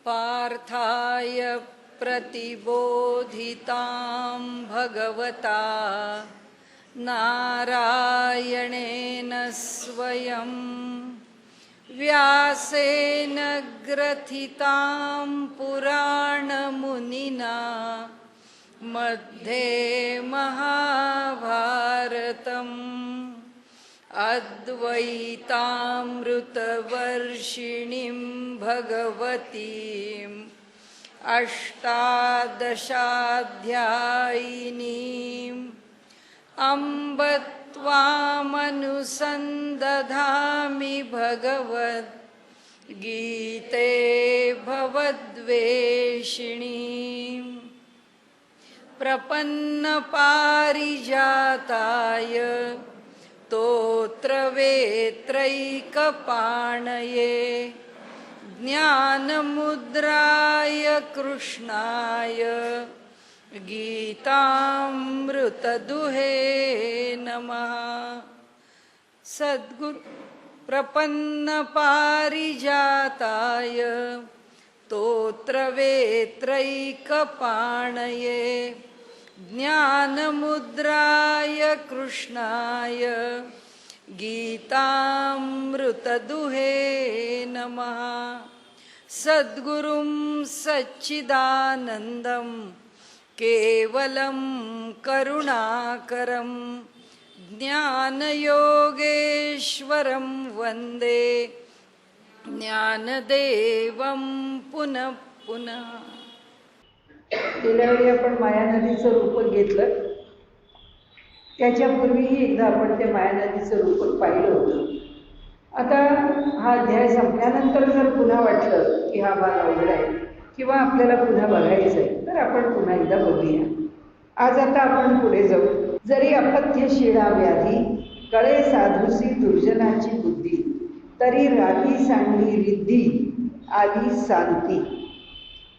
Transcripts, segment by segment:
पार्थाय प्रतिबोधितां भगवता नारायणेन स्वयं व्यासेन ग्रथितां पुराणमुनिना मध्ये महाभारतम् अद्वैतामृतवर्षिणीं भगवतीम् अष्टादशाध्यायिनीम् अम्ब त्वामनुसन्दधामि भगवद्गीते भवद्वेषिणीम् प्रपन्नपारिजाताय स्तोत्रवेत्रैकपाणये ज्ञानमुद्राय कृष्णाय गीतामृतदुहे नमः। सद्गुरु प्रपन्नपारिजाताय स्तोत्रवेत्रैकपाणये ज्ञानमुद्राय कृष्णाय गीतामृतदुहे नमः। सद्गुरुं सच्चिदानन्दं केवलं करुणाकरं ज्ञानयोगेश्वरं वन्दे ज्ञानदेवं पुनः पुनः। गेल्या वेळी आपण मायानदीचं रूप घेतलं, त्याच्यापूर्वीही एकदा आपण त्या मायानदीचं रूप पाहिलं होतं. आता हा अध्याय संपल्यानंतर जर पुन्हा वाटलं की हा भाग अवघड आहे किंवा आपल्याला पुन्हा बघायचं आहे तर आपण पुन्हा एकदा बघूया. आज आता आपण पुढे जाऊ. जरी अपथ्य शिळा व्याधी कळे साधूसी दुर्जनाची बुद्धी तरी रागी सांडी रिद्धी आली शांती.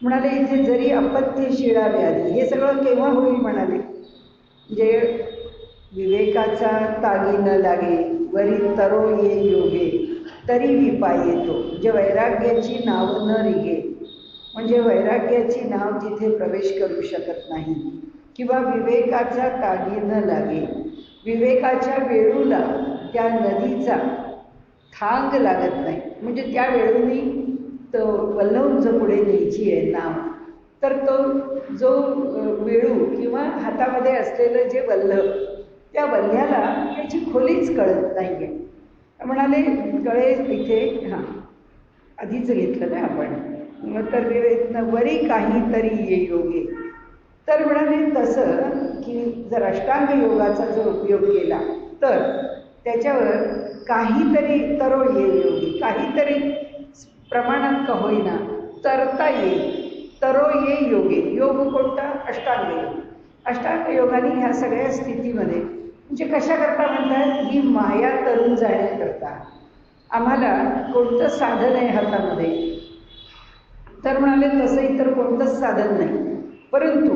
म्हणाले इथे जरी अपथ्य शिळा व्याधी, हे सगळं केव्हा होईल म्हणाले, जे विवेकाचा तागी न लागे वरी तरो ये योगे तरी विपाय येतो, जे वैराग्याची नाव न रिगे, म्हणजे वैराग्याची नाव तिथे प्रवेश करू शकत नाही किंवा विवेकाचा तागी न लागे, विवेकाच्या वेळूला त्या नदीचा थांग लागत नाही, म्हणजे त्या वेळूनी तो वल्लव जो पुढे न्यायची आहे नाव, तर तो जो वेळू किंवा हातामध्ये असलेलं जे वल्लभ, त्या वल्ल्याला त्याची खोलीच कळत नाही आहे. म्हणाले कळे इथे हां आधीच घेतलं ना आपण, तर वरी काहीतरी ये योगे, तर म्हणाले तसं की जर अष्टांग योगाचा जर उपयोग केला तर त्याच्यावर काहीतरी तरो ये योगी, काहीतरी प्रमाणात का होईना तरता येईल. तरो ये योगे, योग कोणता? अष्टांग योग. अष्टांग योगाने ह्या सगळ्या स्थितीमध्ये म्हणजे कशा करता म्हणतात, ही माया तरून जाण्याकरता आम्हाला कोणतं साधन आहे हातामध्ये, तर म्हणाले तसं इतर कोणतंच साधन नाही, परंतु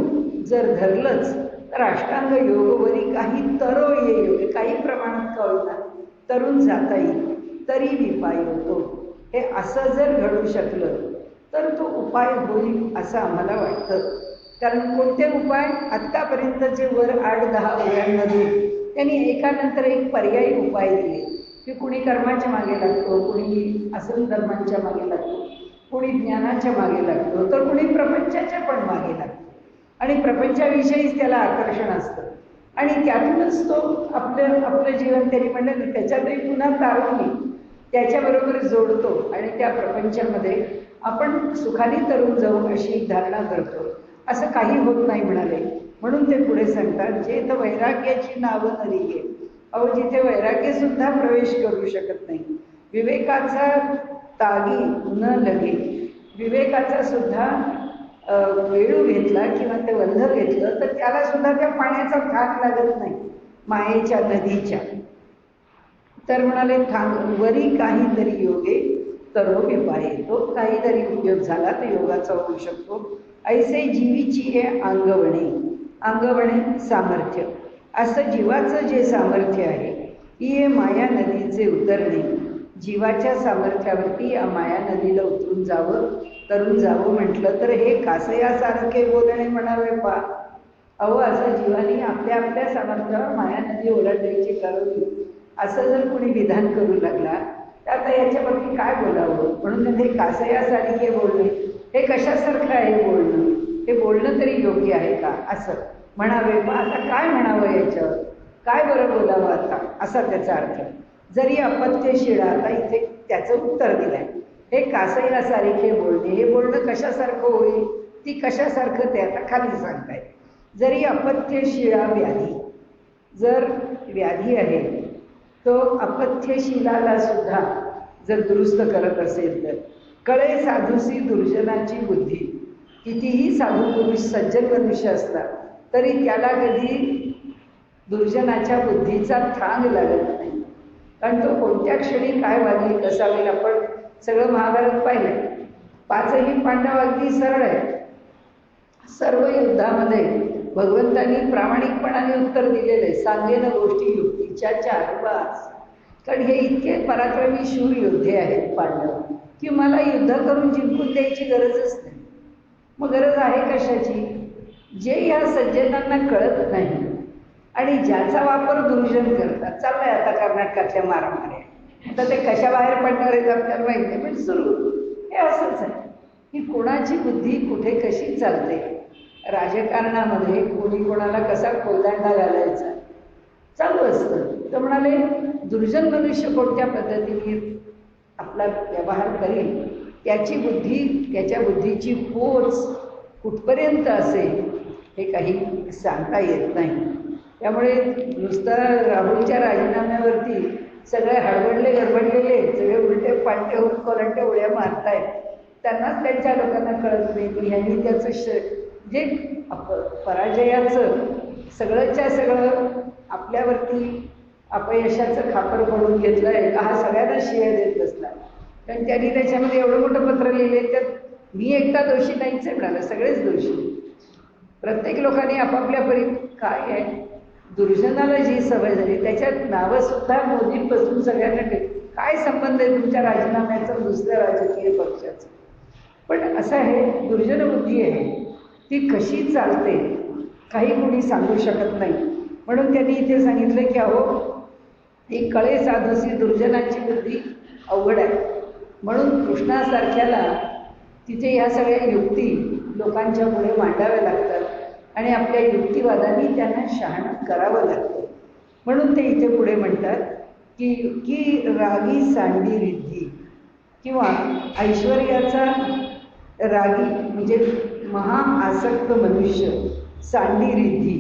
जर धरलंच तर अष्टांग योगवरी काही तरो ये योगे, काही प्रमाणात का होईना तरून जाता येईल, तरी विपाय होतो. हे असं जर घडू शकलं तर तो उपाय होईल असं आम्हाला वाटतं. कारण कोणते उपाय? आत्तापर्यंतचे वर 8-10 ओळ्यांमध्ये त्यांनी एकानंतर एक पर्यायी उपाय दिले की कुणी कर्माच्या मागे लागतो, कुणी आसन धर्मांच्या मागे लागतो, कुणी ज्ञानाच्या मागे लागतो, तर कुणी प्रपंचाच्या पण मागे लागतो आणि प्रपंचाविषयीच त्याला आकर्षण असतं आणि त्यातूनच तो आपलं जीवन त्यांनी म्हणलं त्याच्यातही पुन्हा तारुण्य त्याच्याबरोबर जोडतो आणि त्या प्रपंचामध्ये आपण सुखाने तरून जाऊ अशी एक धारणा करतो. असं काही होत नाही म्हणाले. म्हणून ते पुढे सांगतात, जे तर वैराग्याची नावं न रिगे, अहो जिथे वैराग्यसुद्धा प्रवेश करू शकत नाही, विवेकाचा तागी न लगे, विवेकाचा सुद्धा वेळू घेतला किंवा ते वल्लभ घेतलं तर त्याला सुद्धा त्या पाण्याचा थाक लागत नाही मायेच्या नदीच्या. तर म्हणाले वरी काहीतरी योगे तरो विपाय येतो, काहीतरी उपयोग झाला तर योगाचा होऊ शकतो. ऐसे जीवीची हे अंगवणे, अंगवणे सामर्थ्य, असं जीवाचं जे सामर्थ्य आहे की हे माया नदीचे उतरणे, जीवाच्या सामर्थ्यावरती या माया नदीला उतरून जावं तरुण जावं म्हटलं तर हे कासयासारखे बोलणे म्हणावे पा. अहो असं जीवानी आपल्या आपल्या सामर्थ्यावर माया नदी ओलांडायची ठरवली असं जर कोणी विधान करू लागला तर आता याच्यावरती काय बोलावं. म्हणून हे कासयासारखे बोलणे हे कशासारखं आहे बोलणं. हे बोलणं तरी योग्य आहे का असं म्हणावे पा. आता काय म्हणावं याच्यावर, काय बरं बोलावं आता, असा त्याचा अर्थ. जरी अपत्यशीळ, आता इथे त्याचं उत्तर दिलंय. हे कासयासारखे बोलणे, हे बोलणं कशासारखं होईल, ती कशासारखं ते आता खाली सांगताय. जरी अपत्यशिळा व्याधी, जर व्याधी आहे तो अपत्यशिलाला सुद्धा जर दुरुस्त करत असेल तर. कळे साधूसी दुर्जनाची बुद्धी, कितीही साधू पुरुष सज्जन मनुष्य असला तरी त्याला कधी दुर्जनाच्या बुद्धीचा थांग लागत नाही. कारण तो कोणत्या क्षणी काय वागेल कसा होईल. आपण सगळं महाभारत पाहिलंय. पाचही पांडव अगदी सरळ आहे. सर्व युद्धामध्ये भगवंतांनी प्रामाणिकपणाने उत्तर दिलेलं आहे. सांगेन गोष्टी युक्तीच्या 4-5. कारण हे इतके पराक्रमी शूर योद्धे आहेत पांडव की मला युद्ध करून जिंकून द्यायची गरजच नाही. मग गरज आहे कशाची. जे या सज्जनांना कळत नाही आणि ज्याचा वापर दुर्जन करतात. चाललाय आता कर्नाटकातल्या मारामाऱ्या, आता ते कशा बाहेर पडणार आहेत आपल्याला माहिती नाही, पण सुरू हे असंच आहे की कोणाची बुद्धी कुठे कशी चालते. राजकारणामध्ये कोणी कोणाला कसा कोल्हांडा घालायचा चालू असतं. तर म्हणाले दुर्जन मनुष्य कोणत्या पद्धतीने आपला व्यवहार करेल त्याची बुद्धी, त्याच्या बुद्धीची पोच कुठपर्यंत असेल हे काही सांगता येत नाही. त्यामुळे नुसतं राहुलच्या राजीनाम्यावरती सगळे हडबडले गडबडलेले, सगळे उलटे पालटे होऊन कोलंटे उड्या मारतायत. त्यांनाच त्यांच्या लोकांना कळत नाही की ह्यांनी त्याचं जे पराजयाचं सगळंच्या सगळं आपल्यावरती अपयशाचं खापर पडून घेतलं आहे का हा सगळ्यांना शिव्या देत बसला. कारण त्यांनी त्याच्यामध्ये एवढं मोठं पत्र लिहिले त्यात मी एकटा दोषी नाहीच आहे म्हणाला, सगळेच दोषी. प्रत्येक लोकांनी आपापल्या परी काय आहे दुर्जनाला जी सवय झाली त्याच्यात नावंसुद्धा मोदींपासून सगळ्यांना काय संबंध आहे तुमच्या राजीनाम्याचा दुसऱ्या राजकीय पक्षाचा. पण असं आहे दुर्जन बुद्धी आहे ती कशी चालते काही कोणी सांगू शकत नाही. म्हणून त्यांनी इथे सांगितलं की अहो ही कळे साधूसी दुर्जनाची बुद्धी अवघड आहे. म्हणून कृष्णासारख्याला तिथे ह्या सगळ्या युक्ती लोकांच्या पुढे मांडाव्या लागतात आणि आपल्या युक्तिवादांनी त्यांना शहाणं करावं लागतं. म्हणून ते इथे पुढे म्हणतात की रागी सांडी रिद्धी किंवा ऐश्वर्याचा रागी म्हणजे महाआसक्त मनुष्य सांडी रिद्धी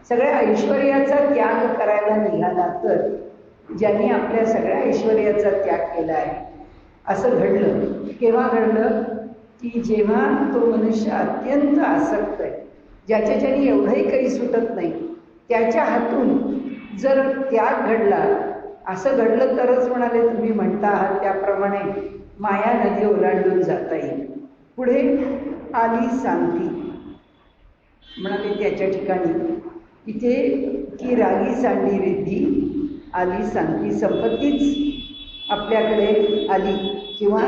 सगळ्या ऐश्वर्याचा त्याग करायला निघाला तर ज्यांनी आपल्या सगळ्या ऐश्वर्याचा त्याग केला आहे असं घडलं. केव्हा घडलं की जेव्हा तो मनुष्य अत्यंत आसक्त आहे, ज्याच्याच्यानी एवढंही काही सुटत नाही, त्याच्या हातून जर त्याग घडला असं घडलं तरच म्हणाले तुम्ही म्हणता आहात त्याप्रमाणे माया नदी ओलांडून जाता येईल. पुढे आली सांगती म्हणाले त्याच्या ठिकाणी इथे की रागी सांडी रिद्धी आली सांगती. संपत्तीच आपल्याकडे आली किंवा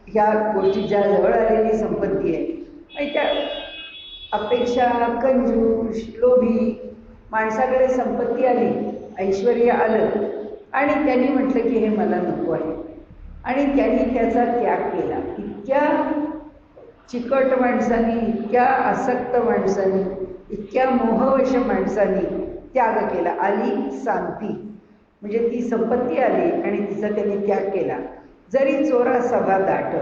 ह्या गोष्टी ज्या जवळ आलेली संपत्ती आहे आणि त्या अपेक्षा कंजूस लोभी माणसाकडे संपत्ती आली, ऐश्वर्य आलं आणि त्यांनी म्हटलं की हे मला नको आहे आणि त्यांनी त्याचा त्याग केला. इतक्या चिकट माणसांनी, इतक्या आसक्त माणसांनी, इतक्या मोहवश माणसांनी त्याग केला. आली सांगती म्हणजे ती संपत्ती आली आणि तिचा त्यांनी त्याग केला. जरी चोरा सभा दाट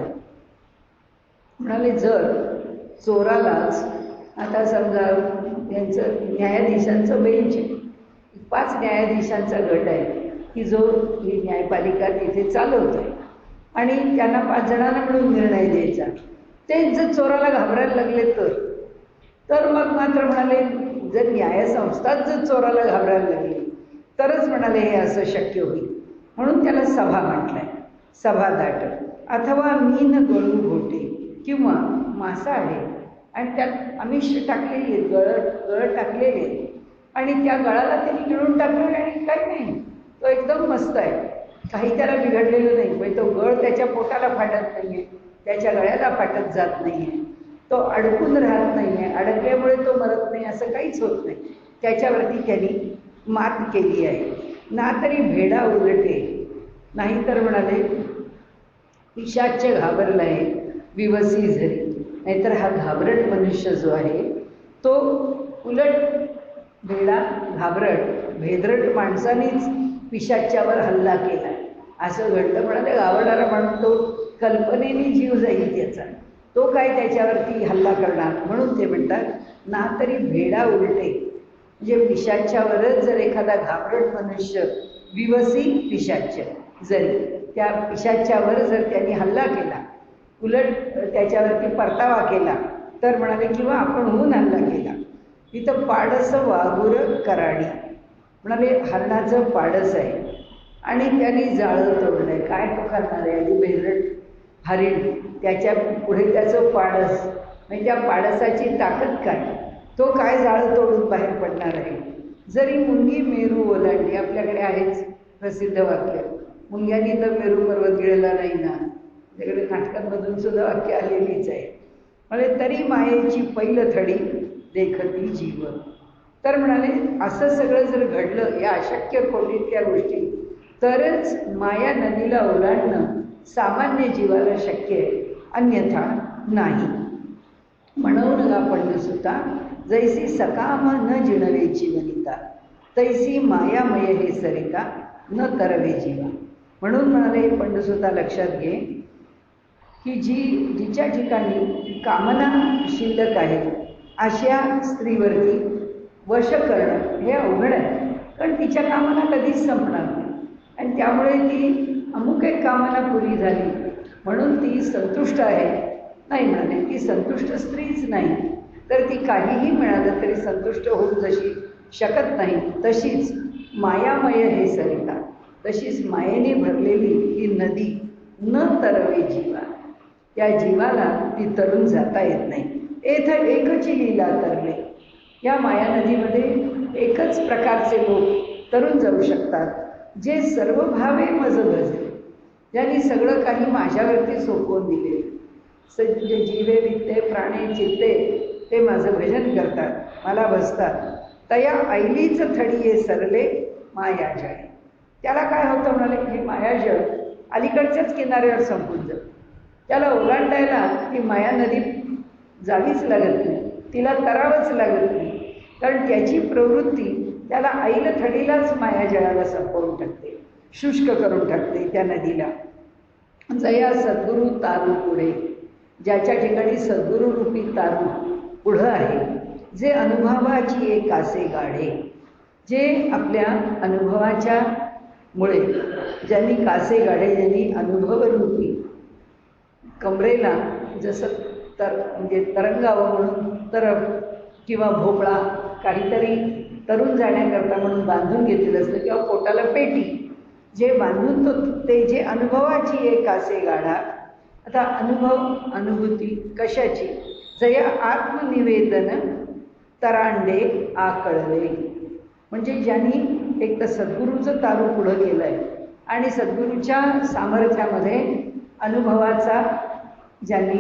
म्हणाले जर चोरालाच आता समजा यांचं न्यायाधीशांचं बेंच आहे, 5 न्यायाधीशांचा गट आहे की जो ही न्यायपालिका तिथे चालवत आहे आणि त्यांना 5 जणांना मिळून निर्णय द्यायचा. तेच जर चोराला घाबरायला लागले तर मग मात्र म्हणाले जर न्यायसंस्थाच जर चोराला घाबरायला लागली तरच म्हणाले हे असं शक्य होईल. म्हणून त्याला सभा म्हटलंय. सभा दाट अथवा मीन गळू घोटे किंवा मासा आहे आणि त्यात आमिष टाकलेली आहेत, गळ टाकलेले आहेत आणि त्या गळाला त्यांनी गिळून टाकलं आणि काही नाही, तो एकदम मस्त आहे, काही त्याला बिघडलेलं नाही. म्हणजे तो गळ त्याच्या पोटाला फाटत नाही आहे, त्याच्या गळ्याला फाटत जात नाही आहे, तो अडकून राहत नाही आहे, अडकल्यामुळे तो मरत नाही असं काहीच होत नाही. त्याच्यावरती त्यांनी मात केली आहे. ना तरी भेडा उलटे, नाहीतर म्हणाले पिशाच्य घाबरलाय विवसी झरी. नाहीतर हा घाबरट मनुष्य जो आहे तो उलट भेडा घाबरट भेदरट माणसानेच पिशाच्यावर हल्ला केला असं घडतं. म्हणाले घाबरणारा माणूस तो कल्पनेने जीव जाईल त्याचा, तो काय त्याच्यावरती हल्ला करणार. म्हणून ते म्हणतात ना तरी भेडा उलटे, म्हणजे पिशाच्यावरच जर एखादा घाबरट मनुष्य विवसी पिशाच्य जरी त्या पिशाच्यावर जर त्यांनी हल्ला केला, उलट त्याच्यावरती परतावा केला तर म्हणाले किंवा आपणहून हल्ला केला. इथं पाडस वाघुर कराडी, म्हणाले हरणाचं पाडस आहे आणि त्यांनी जाळं तोडलं आहे. काय तो करणार आहे? आधी बेरट हरिण, त्याच्या पुढे त्याचं पाडस, म्हणजे त्या पाडसाची ताकद काय, तो काय जाळं तोडून बाहेर पडणार आहे. जरी मुंगी मेरू ओलांडली, आपल्याकडे आहेच प्रसिद्ध वाक्य, मुंग्यानी तर मेरू पर्वत गिळला नाही ना, त्याकडे नाटकांमधून सुद्धा वाक्य आलेलीच आहे. म्हणजे तरी मायेची पहिलं थडी देखती जीव. तर म्हणाले असं सगळं जर घडलं या अशक्य कोटीतल्या गोष्टी, तरच माया नदीला ओलांडणं सामान्य जीवाला शक्य आहे, अन्यथा नाही. म्हणून गा पंडुसुता जैसी सकाम न जिणवेची वनिता, तैसी मायामय हे सरिता न तरवे जीवा. म्हणून म्हणाले पंडुसुता लक्षात घे की जिच्या ठिकाणी कामना शिल्लक आहे अशा स्त्रीवरती वश करणं हे अवघड आहे, कारण तिच्या कामना कधीच संपणार नाही आणि त्यामुळे ती अमुक एक कामना पुरी झाली म्हणून ती संतुष्ट आहे नाही. म्हणाले ती संतुष्ट स्त्रीच नाही, तर ती काहीही मिळालं तरी संतुष्ट होऊ जशी शकत नाही, तशीच मायामय हे सरिता, तशीच मायेने भरलेली ही नदी न तरवे जीवा, त्या जीवाला ती तरून जाता येत नाही. येथे एकची लीला तरले, या माया नदीमध्ये एकच प्रकारचे लोक तरून जाऊ शकतात, जे सर्व भावे मज भजे, ज्यांनी सगळं काही माझ्यावरती सोपवून दिले. जे जीवे वित्ते प्राणे चित्ते ते माझं भजन करतात, मला भजतात. तया ऐलीच थडीये सरले मायाजळ. त्याला काय होतं म्हणाले, हे मायाजळ अलीकडच्याच किनाऱ्यावर संपून जातं, त्याला ओलांडायला ही माया नदी जावीच लागत नाही, तिला तरावंच लागत नाही, कारण त्याची प्रवृत्ती त्याला ऐल थडीलाच मायाजळाला संपवून टाकते, शुष्क करून टाकते त्या नदीला. जया सद्गुरू तारू पुढे, ज्याच्या ठिकाणी सद्गुरू रूपी तारू पुढं आहे, जे अनुभवाची एक कासे गाढे, जे आपल्या अनुभवाच्या मुळे ज्यांनी कासे गाढे, ज्यांनी अनुभवरूपी कमरेला जसं म्हणजे तरंगावं म्हणून तरफ किंवा भोपळा काहीतरी तरून जाण्याकरता म्हणून बांधून घेतलेलं असतं, किंवा पोटाला पेटी जे बांधून ते जे अनुभवाची एक कासे गाढा. आता अनुभव अनुभूती कशाची, जया आत्मनिवेदन तरांडे आकळले, म्हणजे ज्यांनी एक तर सद्गुरूचं तारू पुढं केलं आहे आणि सद्गुरूच्या सामर्थ्यामध्ये अनुभवाचा ज्यांनी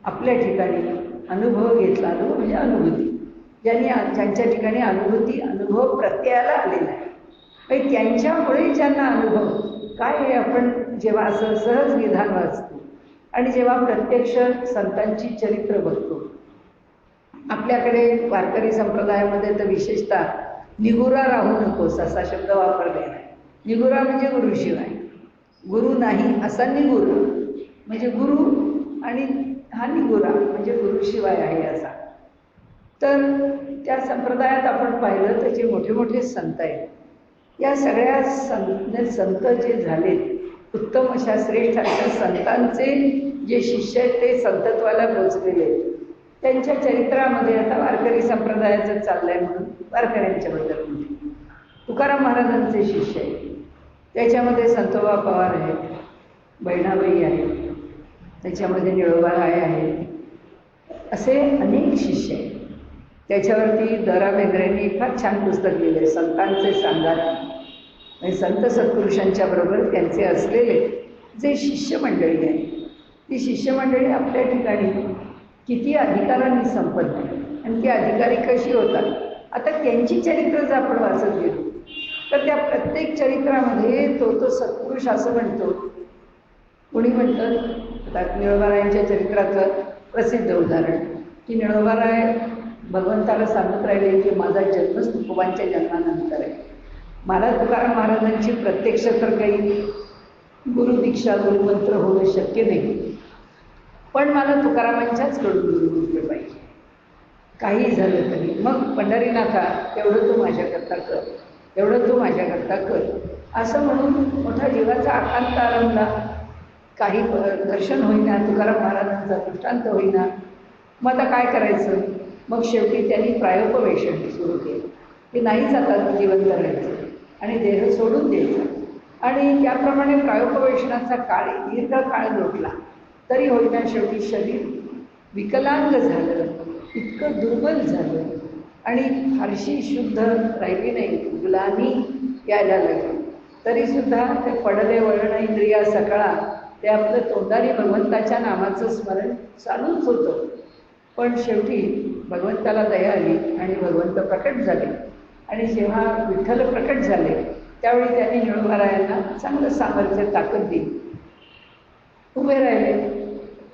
आपल्या ठिकाणी अनुभव घेतला, अनुभव म्हणजे अनुभूती, ज्यांच्या ठिकाणी अनुभव प्रत्ययाला आलेला आहे, म्हणजे त्यांच्यामुळे ज्यांना अनुभव काय हे आपण जेव्हा असं सहज विधान वाचतो आणि जेव्हा प्रत्यक्ष संतांची चरित्र बघतो, आपल्याकडे वारकरी संप्रदायामध्ये तर विशेषतः निगुरा राहू नकोस असा शब्द वापरलेला आहे. निगुरा म्हणजे गुरुशिवाय, गुरु नाही असा निगुरा म्हणजे गुरु, आणि हा निगुरा म्हणजे गुरुशिवाय आहे असा. तर त्या संप्रदायात आपण पाहिलं तर जे मोठे मोठे संत आहेत, या सगळ्या संत जे झालेत उत्तम अशा श्रेष्ठ अशा संतांचे जे शिष्य आहेत ते संतत्वाला पोचलेले आहेत. त्यांच्या चरित्रामध्ये आता वारकरी संप्रदायाचं चाललं आहे म्हणून वारकऱ्यांच्याबद्दल म्हणते. तुकाराम महाराजांचे शिष्य आहेत, त्याच्यामध्ये संतोबा पवार आहेत, बहिणाबाई आहेत, त्याच्यामध्ये निळोबा राय आहेत, असे अनेक शिष्य आहेत. त्याच्यावरती द रा बेंद्रेंनी फार छान पुस्तक लिहिलं आहे, संतांचे सांगात. म्हणजे संत सत्पुरुषांच्या बरोबर त्यांचे असलेले जे शिष्य मंडळी आहेत ती शिष्यमंडळी आपल्या ठिकाणी किती अधिकारांनी संपन्न आहे आणि ती अधिकारी कशी होतात. आता त्यांची चरित्र जर आपण वाचत गेलो तर त्या प्रत्येक चरित्रामध्ये तो सत्पुरुष असं म्हणतो. कोणी म्हणतं आता निळोबारायांच्या चरित्राचं प्रसिद्ध उदाहरण की निळोबाराय भगवंताला सांगत राहिले की माझा जन्मच तुकोबांच्या जन्मानंतर आहे. मला तुकाराम महाराजांची प्रत्यक्ष तर काही गुरुदीक्षा गुरुमंत्र होणं शक्य नाही, पण मला तुकारामांच्याच कडून गुरु मिळले पाहिजे. काही झालं तरी मग पंढरीनाथा तेवढं तू माझ्याकरता कर, तेवढं तू माझ्याकरता कर असं म्हणून मोठा जीवाचा आकांत आरंभला. काही दर्शन होईना, तुकाराम महाराजांचा दृष्टांत होईना. मग आता काय करायचं. मग शेवटी त्यांनी प्रायोपवेशन सुरू केलं की नाहीच आता जिवंत राहायचं आणि देह सोडून द्यायचा. आणि त्याप्रमाणे प्रायोपवेशनाचा काळ दीर्घ काळ लोटला तरी होईना शेवटी शरीर विकलांग झालं, इतकं दुर्बल झालं आणि फारशी शुद्ध राहिली नाही, ग्लानी यायला लागली. तरीसुद्धा ते पडले वळण इंद्रिया सकाळा ते आपलं तोंडाने भगवंताच्या नामाचं स्मरण चालूच होतं. पण शेवटी भगवंताला दया आली आणि भगवंत प्रकट झाले. आणि जेव्हा विठ्ठल प्रकट झाले त्यावेळी त्यांनी निळोबारायांना चांगलं सामर्थ्य ताकद दिली. उभे राहिले.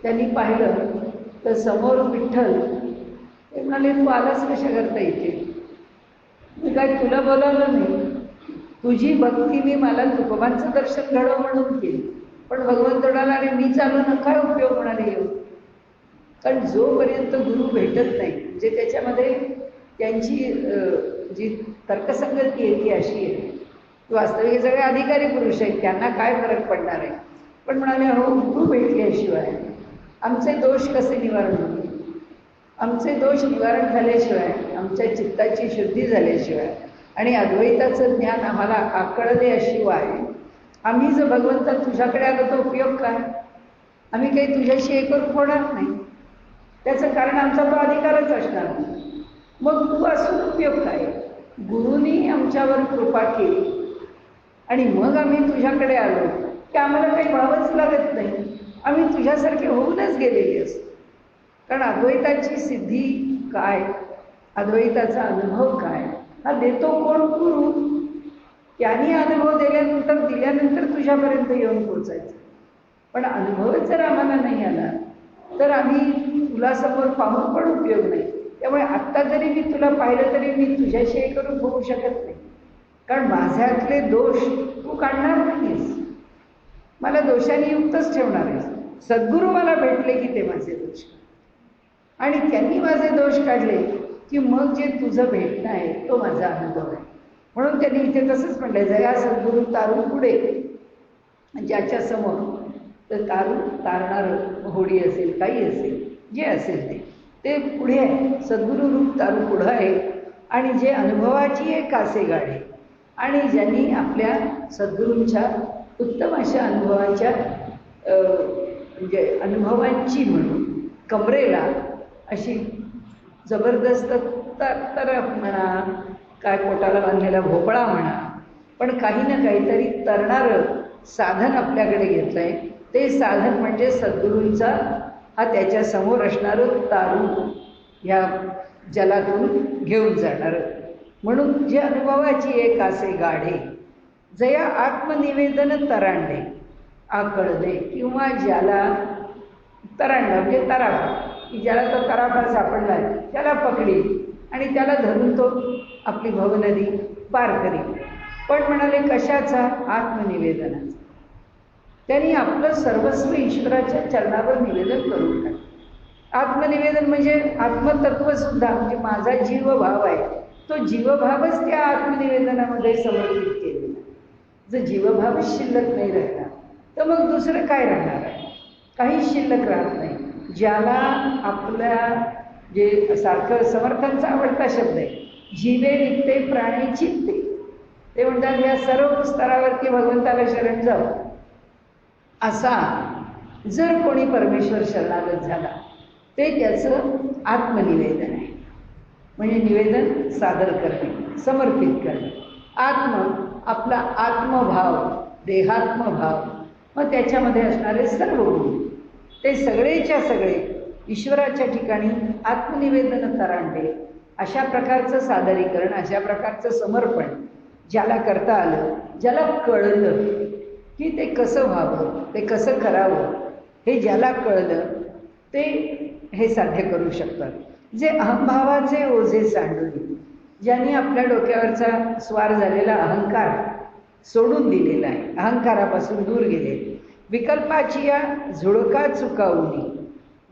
त्यांनी पाहिलं तर समोर विठ्ठल. ते म्हणाले तू आलाच कशा करता इथे. मी काय तुला बोलावलं नाही, तुझी भक्ती मी मला तुकोबांचं दर्शन घडव म्हणून केली, पण भगवंत म्हणाला आणि मी चालून काय उपयोग म्हणाले येऊ. कारण जोपर्यंत गुरु भेटत नाही म्हणजे त्याच्यामध्ये त्यांची जी तर्कसंगती आहे ती अशी आहे की वास्तविक सगळे अधिकारी पुरुष आहेत, त्यांना काय फरक पडणार आहे. पण म्हणाले हो गुरु भेटल्याशिवाय आमचे दोष कसे निवारण होतील. आमचे दोष निवारण झाल्याशिवाय, आमच्या चित्ताची शुद्धी झाल्याशिवाय आणि अद्वैताचं ज्ञान आम्हाला आकळल्याशिवाय आम्ही जर भगवंत तुझ्याकडे आलो तर उपयोग काय. आम्ही काही तुझ्याशी एकरूप होणार नाही. त्याचं कारण आमचा तो अधिकारच असणार नाही. मग तू असून उपयोग काय. गुरुनी आमच्यावर कृपा केली आणि मग आम्ही तुझ्याकडे आलो की आम्हाला काही व्हावंच लागत नाही. आम्ही तुझ्यासारखे होऊनच गेलेले असतो. कारण अद्वैताची सिद्धी काय, अद्वैताचा अनुभव काय हा देतो कोण. गुरु. त्यांनी अनुभव दिल्यानंतर तुझ्यापर्यंत येऊन पोचायचं. पण अनुभवच जर आम्हाला नाही आला तर आम्ही तुला समोर पाहून पण उपयोग नाही. त्यामुळे आत्ता जरी मी तुला पाहिलं तरी मी तुझ्याशी एकरूप होऊ शकत नाही. कारण माझ्यातले दोष तू काढणार नाहीस, मला दोषाने युक्तच ठेवणार आहेस. सद्गुरू मला भेटले की ते माझे दोष आणि त्यांनी माझे दोष काढले की मग जे तुझं भेटणं आहे तो माझा अनुभव आहे. म्हणून त्यांनी इथे तसंच म्हटलं जया सद्गुरू तारू पुढे. ज्याच्या समोर तर तारणारं होडी असेल काही असेल जे असेल ते पुढे आहे. सद्गुरू रूप तारू पुढं आहे आणि जे अनुभवाची एक कासे गाढे आणि ज्यांनी आपल्या सद्गुरूंच्या उत्तम अशा अनुभवांच्या म्हणजे अनुभवांची म्हणून कमरेला अशी जबरदस्त तर म्हणा काय पोटाला बांधलेला भोपळा म्हणा पण काही ना काहीतरी तरणारं साधन आपल्याकडे घेतलं आहे. ते साधन म्हणजे सद्गुरूंचा हा त्याच्यासमोर असणारं तारू ह्या जलातून घेऊन जाणारं. म्हणून जे अनुभवाची एक कासे गाढे जया आत्मनिवेदन तरांडे आकळले किंवा ज्याला तरांडा म्हणजे तराफा की ज्याला तो तराफा सापडला त्याला पकडी आणि त्याला धरून तो आपली भवनदी पार करी. पण म्हणाले कशाचा. आत्मनिवेदनाचा. त्यांनी आपलं सर्वस्व ईश्वराच्या चरणावर निवेदन करून टाकलं. आत्मनिवेदन म्हणजे आत्मतत्वसुद्धा म्हणजे माझा जीवभाव आहे तो जीवभावच त्या आत्मनिवेदनामध्ये समर्पित केलेला. जर जीवभावच शिल्लक नाही राहणार तर मग दुसरं काय राहणार आहे. काहीच शिल्लक राहत नाही. ज्याला आपल्या जे सारखं समर्थांचा आवडता शब्द आहे जीवे निघते प्राणी चित्ते. ते म्हणतात या सर्व स्तरावरती भगवंताला शरण जाऊ. असा जर कोणी परमेश्वर शरणागत झाला ते त्याचं आत्मनिवेदन आहे. म्हणजे निवेदन सादर करणे समर्पित करणे. आपला आत्मभाव देहात्मभाव मग त्याच्यामध्ये असणारे सर्व गुण ते सगळेच्या सगळे ईश्वराच्या ठिकाणी आत्मनिवेदन करांडे अशा प्रकारचं सादरीकरण, अशा प्रकारचं समर्पण ज्याला करता आलं, ज्याला कळलं की ते कसं व्हावं, ते कसं करावं, हे ज्याला कळलं ते हे साध्य करू शकतात. जे अहंभावाचे ओझे सांडून, ज्यांनी आपल्या डोक्यावरचा स्वार झालेला अहंकार सोडून दिलेला आहे, अहंकारापासून दूर गेले, विकल्पाची या झुळका चुकावली,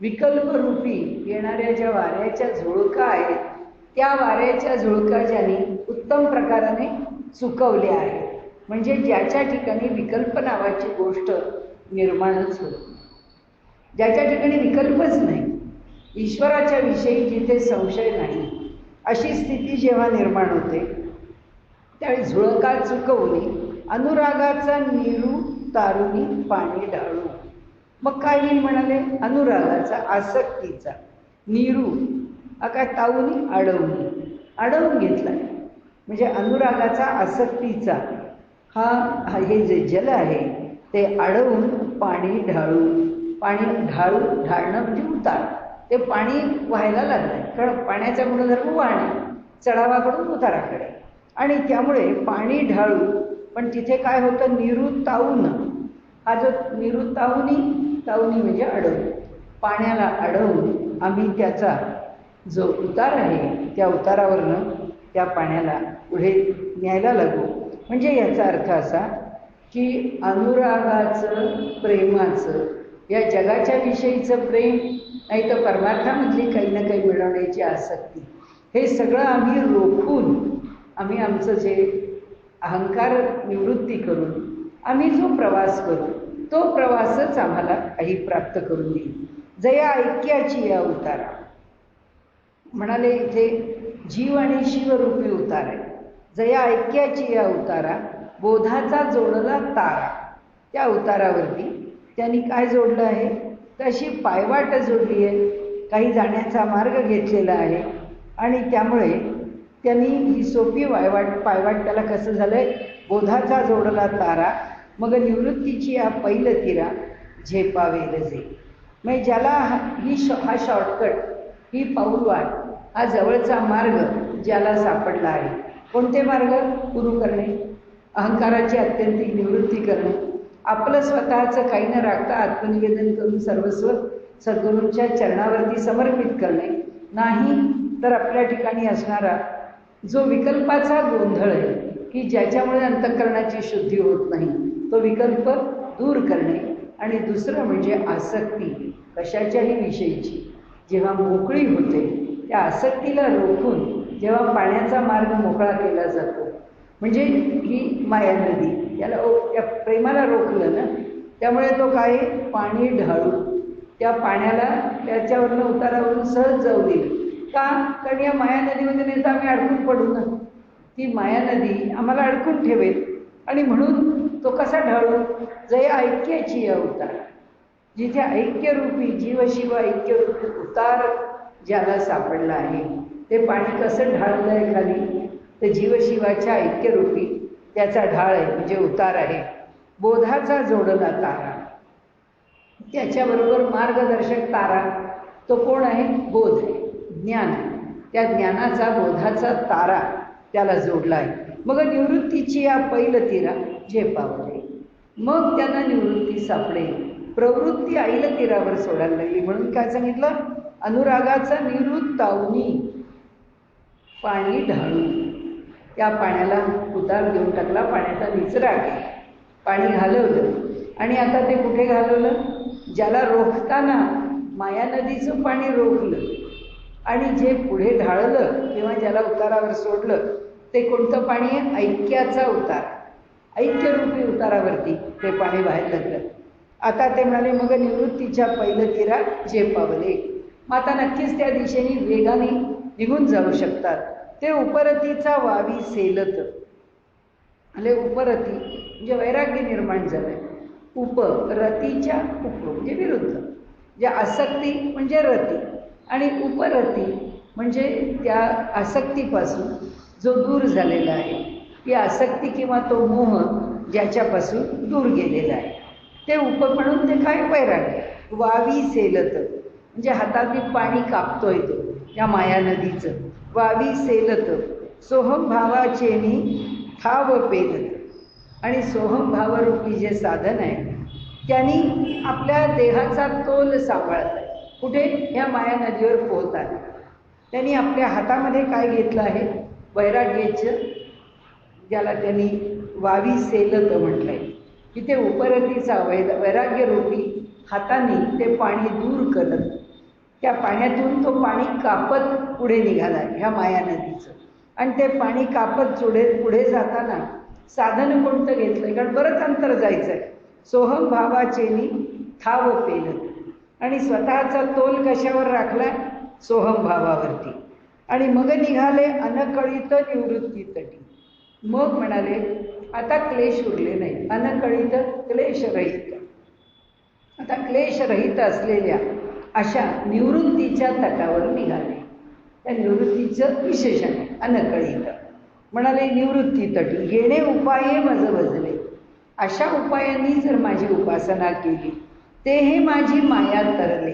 विकल्परूपी येणाऱ्या ज्या वाऱ्याच्या झुळका आहेत त्या वाऱ्याच्या झुळका ज्यांनी उत्तम प्रकाराने चुकवल्या आहेत. म्हणजे ज्याच्या ठिकाणी विकल्प नावाची गोष्ट निर्माणच होत, ज्याच्या ठिकाणी विकल्पच नाही, ईश्वराच्या विषयी जिथे संशय नाही, अशी स्थिती जेव्हा निर्माण होते त्यावेळी झुळका चुकवली, अनुरागाचा नीरू तारुणी पाणी डाळू. मग काय होईल म्हणाले? अनुरागाचा, आसक्तीचा, नीरू काय ताऊनी अडवून घेतला. म्हणजे अनुरागाचा, आसक्तीचा हे जे जल आहे ते अडवून पाणी ढाळून, ढाळणं म्हणजे उतार, ते पाणी व्हायला लागलंय. कारण पाण्याचा गुणधर्म वाहणे, चढावाकडून उताराकडे, आणि त्यामुळे पाणी ढाळू. पण तिथे काय होतं? निरुताऊन, हा जो निरुताऊनी म्हणजे अडवून, पाण्याला अडवून आम्ही त्याचा जो उतार आहे त्या उतारावरनं त्या पाण्याला पुढे न्यायला लागू. म्हणजे याचा अर्थ असा की अनुरागाचं, प्रेमाचं, या जगाच्या विषयीचं प्रेम, नाही तर परमार्थामधली काही ना काही मिळवण्याची आसक्ती, हे सगळं आम्ही रोखून, आम्ही आमचं जे अहंकार निवृत्ती करून आम्ही जो प्रवास करू, तो प्रवासच आम्हाला काही प्राप्त करून देईल. जया ऐक्याची या उतारा म्हणाले, इथे जीव आणि शिवरूपी उतार आहे. जया ऐक्याची या उतारा, बोधाचा जोडला तारा. त्या उतारावरती त्यांनी काय जोडलं आहे? तशी पायवाट जोडली आहे, काही जाण्याचा मार्ग घेतलेला आहे, आणि त्यामुळे त्यांनी ही सोपी पायवाट त्याला कसं झालंय? बोधाचा जोडला तारा, मग निवृत्तीची या पैल तिरा, झेपावेल जे. म्हणजे ज्याला हा शॉर्टकट, ही पाऊलवाट, हा जवळचा मार्ग ज्याला सापडला आहे. कोणते मार्ग? गुरु करणे, अहंकाराची अत्यंतिक निवृत्ती करणे, आपलं स्वतःचं काही न राखता आत्मनिवेदन करून सर्वस्व सद्गुरूंच्या चरणावरती समर्पित करणे. नाही तर आपल्या ठिकाणी असणारा जो विकल्पाचा गोंधळ आहे की ज्याच्यामुळे अंतःकरणाची शुद्धी होत नाही, तो विकल्प दूर करणे. आणि दुसरं म्हणजे आसक्ती, कशाच्याही विषयीची जेव्हा मोकळी होते, त्या आसक्तीला रोखून जेव्हा पाण्याचा मार्ग मोकळा केला जातो, म्हणजे ही माया नदी, याला त्या प्रेमाला रोखलं ना, त्यामुळे तो काय? पाणी ढाळू, त्या पाण्याला त्याच्यावरनं उतारावरून सहज जाऊ देईल. का? कारण या माया नदीमध्ये नाही तर आम्ही अडकून पडू ना, ती माया नदी आम्हाला अडकून ठेवेल. आणि म्हणून तो कसा ढाळू? जया ऐक्याची या उतार, जिथे ऐक्यरूपी जीवशिव ऐक्यरूपी उतार ज्याला सापडला आहे, ते पाणी कसं ढाळलं आहे खाली? तर जीवशिवाच्या ऐक्यरूपी त्याचा ढाळ आहे, म्हणजे उतार आहे. बोधाचा जोडला तारा, त्याच्याबरोबर मार्गदर्शक तारा तो कोण आहे? बोध आहे, ज्ञान. त्या ज्ञानाचा, बोधाचा तारा त्याला जोडला आहे. मग निवृत्तीची या पैल तिरा झेपावले, मग त्यांना निवृत्ती सापडेल. प्रवृत्ती आईल तीरावर सोडायला लागली. म्हणून काय सांगितलं? अनुरागाचा निवृत्तावनी पाणी ढाळू, त्या पाण्याला उतार देऊन टाकला, पाण्याचा निचरा केला, पाणी घालवलं. आणि आता ते कुठे घालवलं? ज्याला रोखताना माया नदीचं पाणी रोखलं, आणि जे पुढे ढाळलं किंवा ज्याला उतारावर सोडलं ते कोणतं पाणी आहे? ऐक्याचा उतार, ऐक्यरूपी उतारावरती ते पाणी बाहेर लागलं. आता ते म्हणाले, मग निवृत्तीच्या पहिलं तीरा झेपावले. मग आता नक्कीच त्या दिशेने वेगाने निघून जाऊ शकतात. ते उपरतीचा वावी सेलत, म्हणजे उपरती म्हणजे वैराग्य निर्माण झालंय. उपरतीच्या उप म्हणजे विरुद्ध, जे आसक्ती म्हणजे रती, आणि उपरती म्हणजे त्या आसक्तीपासून जो दूर झालेला आहे, ती आसक्ती किंवा तो मोह ज्याच्यापासून दूर गेलेला आहे, ते उप म्हणून ते काय? वैराग्य. वावी सेलत, म्हणजे हातातली पाणी कापतोय तो या माया नदीचं. वावी सेलत सोहम भावाचेनी ठाव पेलत. आणि सोहम भावरूपी जे साधन आहे त्यांनी आपल्या देहाचा तोल सांभाळत आहे. कुठे? ह्या माया नदीवर पोहतात. त्यांनी आपल्या हातामध्ये काय घेतलं आहे? वैराग्याचं, ज्याला त्यांनी वावी सेलत म्हटलंय, की ते उपरतीचा वैराग्यरूपी हाताने ते पाणी दूर करत, त्या पाण्यातून तो पाणी कापत पुढे निघाला ह्या माया नदीचं. आणि ते पाणी कापत पुढे जाताना साधन कोणतं घेतलंय? कारण बरंच अंतर जायचं आहे. सोहम भावाचेनी ठाव पेलत. आणि स्वतःचा तोल कशावर राखलाय? सोहम भावावरती. आणि मग निघाले अनकळित निवृत्ती तटी. मग म्हणाले आता क्लेश उरले नाही, अनकळित क्लेशरहित. आता क्लेशरहित असलेल्या अशा निवृत्तीच्या तटावर निघाले. त्या निवृत्तीचं विशेषण आहे अनकळित. म्हणाले निवृत्ती तटी येणे उपाये मज भजले. अशा उपायांनी जर माझी उपासना केली, ते हे माझी माया तरले,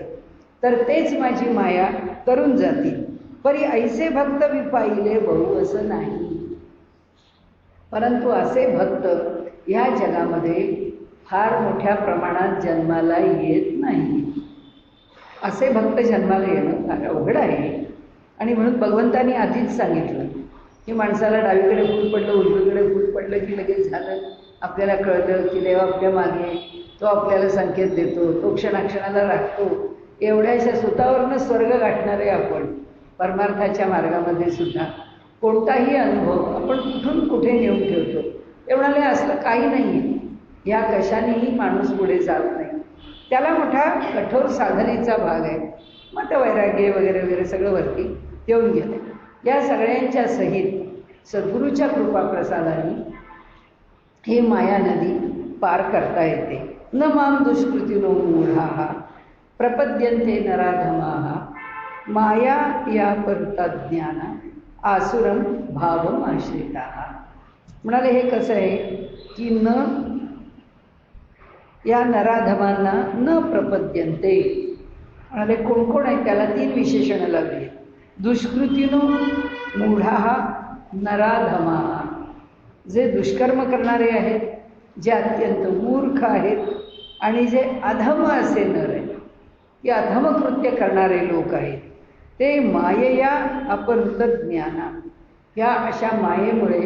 तर तेच माझी माया करून जातील. परी ऐसे भक्त विपाईले बहु असं नाही. परंतु असे भक्त ह्या जगामध्ये फार मोठ्या प्रमाणात जन्माला येत नाही. असे भक्त जन्माला येणं फार अवघड आहे. आणि म्हणून भगवंतांनी आधीच सांगितलं की माणसाला डावीकडे फूल पडलं, उजवीकडे फूल पडलं की लगेच झालं. आपल्याला कळलं की देव आपल्या मागे, तो आपल्याला संकेत देतो, तो क्षणाक्षणाला राखतो. एवढ्याशा सुतावरनं स्वर्ग गाठणारे आपण परमार्थाच्या मार्गामध्ये सुद्धा कोणताही अनुभव आपण कुठून कुठे नेऊन ठेवतो. ते म्हणाले असलं काही नाही आहे, या कशानेही माणूस पुढे जात नाही. त्याला मोठा कठोर साधनेचा भाग आहे. मग ते वैराग्य वगैरे वगैरे सगळं वरती येऊन गेलं. या सगळ्यांच्या सहित सद्गुरूच्या कृपाप्रसादाने ही माया नदी पार करता येते. न माम दुष्कृतीनो मूढाः प्रपद्यन्ते नराधमाः माया या परतज्ञाना आसुरम भावम आश्रिताः. म्हणाले हे कसं आहे की न या नराधमांना न प्रपद्यन्ते. म्हणाले कोण कोण आहे? त्याला 3 विशेषणं लागली. दुष्कृतीनो मूढाः नराधमाः, जे दुष्कर्म करणारे आहेत, जे अत्यंत मूर्ख आहेत आणि जे अधम असे नर आहेत, की अधमकृत्य करणारे लोक आहेत, ते मायेया अपहृत ज्ञाना, या अशा मायेमुळे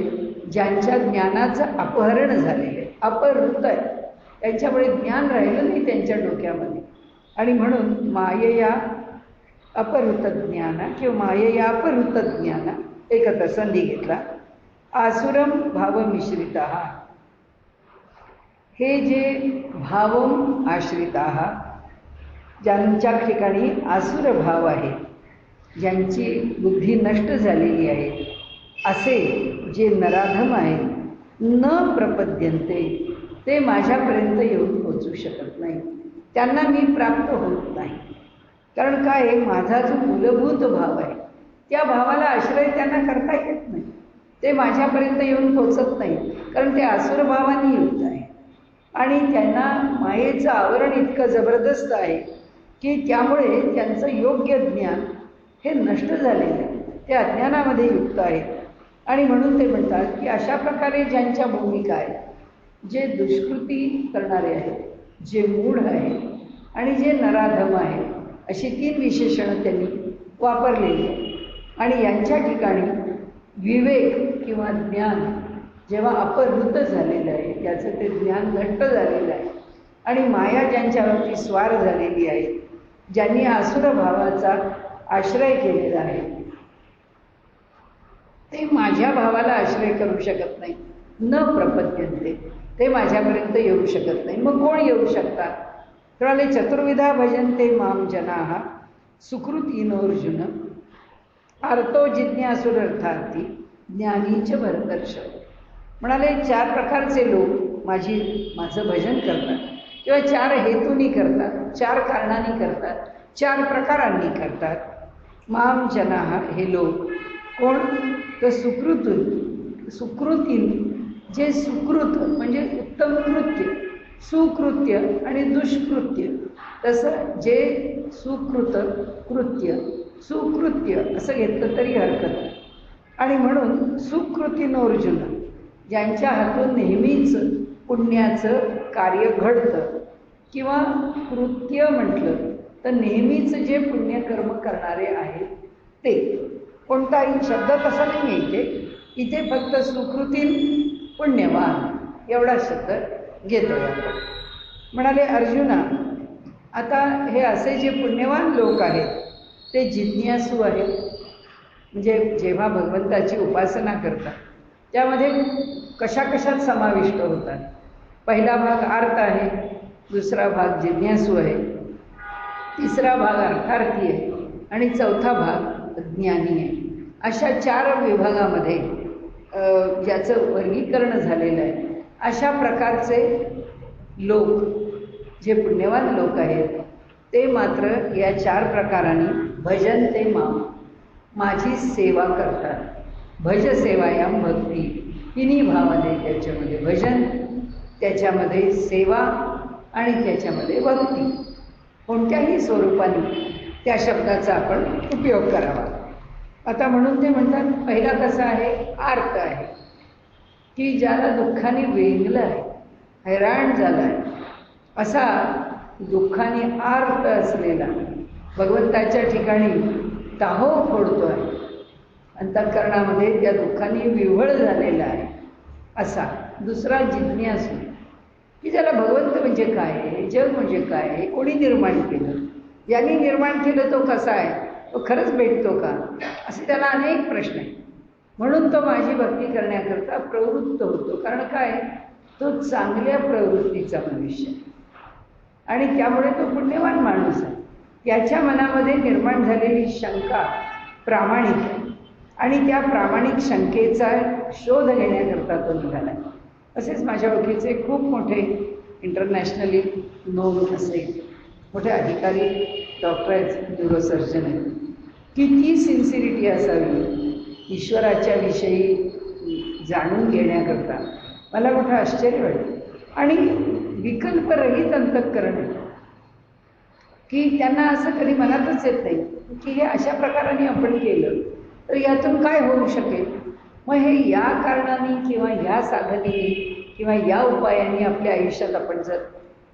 ज्यांच्या ज्ञानाचं अपहरण झालेलं आहे, अपहृत आहे, त्यांच्यामुळे ज्ञान राहिलं नाही त्यांच्या डोक्यामध्ये. आणि म्हणून मायेया अपहृत ज्ञाना किंवा मायेया अपहृत ज्ञाना एकत्र संधी घेतला. आसुरम भावमिश्रिताः, हे जे भावम आश्रिताः, ज्यांच्या ठिकाणी आसुर भाव आहे, ज्यांची बुद्धी नष्ट झालेली आहे, असे जे नराधम आहेत, न प्रपद्यन्ते, ते माझ्यापर्यंत येऊन पोचू शकत नाही. त्यांना मी प्राप्त होत नाही. कारण काय आहे, माझा जो मूलभूत भाव आहे त्या भावाला आश्रय त्यांना करता येत नाही. ते माझ्यापर्यंत येऊन पोचत नाही, कारण ते आसुर भावाने युक्त आहे. आणि त्यांना मायेचं आवरण इतकं जबरदस्त आहे की त्यामुळे त्यांचं योग्य ज्ञान हे नष्ट झालेलं आहे, ते अज्ञानामध्ये युक्त आहेत. आणि म्हणून ते म्हणतात की अशा प्रकारे ज्यांच्या भूमिका आहेत, जे दुष्कृती करणारे आहेत, जे मूढ आहेत आणि जे नराधम आहेत, अशी 3 विशेषणं त्यांनी वापरलेली आहेत. आणि यांच्या ठिकाणी विवेक किंवा ज्ञान जेव्हा अपहृत झालेलं आहे, त्याचं ते ज्ञान नष्ट झालेलं आहे, आणि माया ज्यांच्यावरती स्वार झालेली आहे, ज्यांनी आसुर भावाचा आश्रय केलेला आहे, ते माझ्या भावाला आश्रय करू शकत नाही. न प्रपद्यन्ते, ते माझ्यापर्यंत येऊ शकत नाही. मग कोण येऊ शकतात? तर चतुर्विधा भजन्ते माम जनाः सुकृतीनोर्जुन अर्थो जिज्ञासुरर्थार्थी ज्ञानीच भरतर्ष. म्हणाले 4 प्रकारचे लोक माझं भजन करतात, किंवा 4 हेतूंनी करतात, 4 कारणांनी करतात, 4 प्रकारांनी करतात. माम जनाः, हे लोक कोण? तर सुकृती, जे सुकृत म्हणजे उत्तम कृत्य, सुकृत्य आणि दुष्कृत्य तसं जे सुकृत कृत्य, सुकृत्य असं घेतलं तरी हरकत नाही. आणि म्हणून सुकृतीनो अर्जुन, ज्यांच्या हातून नेहमीच पुण्याचं कार्य घडतं, किंवा कृत्य म्हटलं तर नेहमीच जे पुण्यकर्म करणारे आहेत ते. कोणताही शब्द तसा नाही आहे इथे फक्त सुकृती पुण्यवान एवढा शब्द घेतो आपण. म्हणाले अर्जुना, आता हे असे जे पुण्यवान लोक आहेत ते जिज्ञासू आहेत. म्हणजे जेव्हा भगवंताची उपासना करतात त्यामध्ये कशा कशात समाविष्ट होतात. पहिला भाग आर्त आहे, दुसरा भाग जिज्ञासू आहे, तिसरा भाग अर्थार्थी आहे आणि चौथा भाग ज्ञानी आहे. अशा 4 विभागामध्ये ज्याचं वर्गीकरण झालेलं आहे. अशा प्रकारचे लोक जे पुण्यवान लोक आहेत ते मात्र या 4 प्रकारांनी भजन ते माम, माझी सेवा करतात. भज सेवायाम भक्ती, तिन्ही भावाने त्याच्यामध्ये भजन, त्याच्यामध्ये सेवा आणि त्याच्यामध्ये भक्ती. कोणत्याही स्वरूपाने त्या शब्दाचा आपण उपयोग करावा. आता म्हणून ते म्हणतात पहिला कसा आहे, आर्त आहे, की ज्याला दुःखाने वेगळं आहे, हैराण झाला आहे, असा दुःखाने आर्त असलेला भगवंताच्या ठिकाणी टाहो फोडतो आहे, अंतःकरणामध्ये त्या दुःखाने विव्हळ झालेला आहे असा. दुसरा जिज्ञासू, की ज्याला भगवंत म्हणजे काय आहे, जग म्हणजे काय आहे, कोणी निर्माण केलं, यांनी निर्माण केलं, तो कसा आहे, तो खरंच भेटतो का, असे त्याला अनेक प्रश्न आहेत. म्हणून तो माझी भक्ती करण्याकरता प्रवृत्त होतो. कारण काय, तो चांगल्या प्रवृत्तीचा मनुष्य आणि त्यामुळे तो पुण्यवान माणूस आहे. त्याच्या मनामध्ये निर्माण झालेली शंका प्रामाणिक आहे आणि त्या प्रामाणिक शंकेचा शोध घेण्याकरता तो निघाला. असेच माझ्या ओळखीचे खूप मोठे इंटरनॅशनली नोन असे मोठे अधिकारी डॉक्टर आहेत, न्यूरोसर्जन आहेत. किती सिन्सिरिटी असावी ईश्वराच्या विषयी जाणून घेण्याकरता, मला मोठं आश्चर्य वाटतं. आणि विकल्परहित अंतःकरण आहे, की त्यांना असं कधी मनातच येत नाही की हे अशा प्रकाराने आपण केलं तर यातून काय होऊ शकेल. मग हे या कारणाने किंवा या साधनेने किंवा या उपायाने आपल्या आयुष्यात आपण जर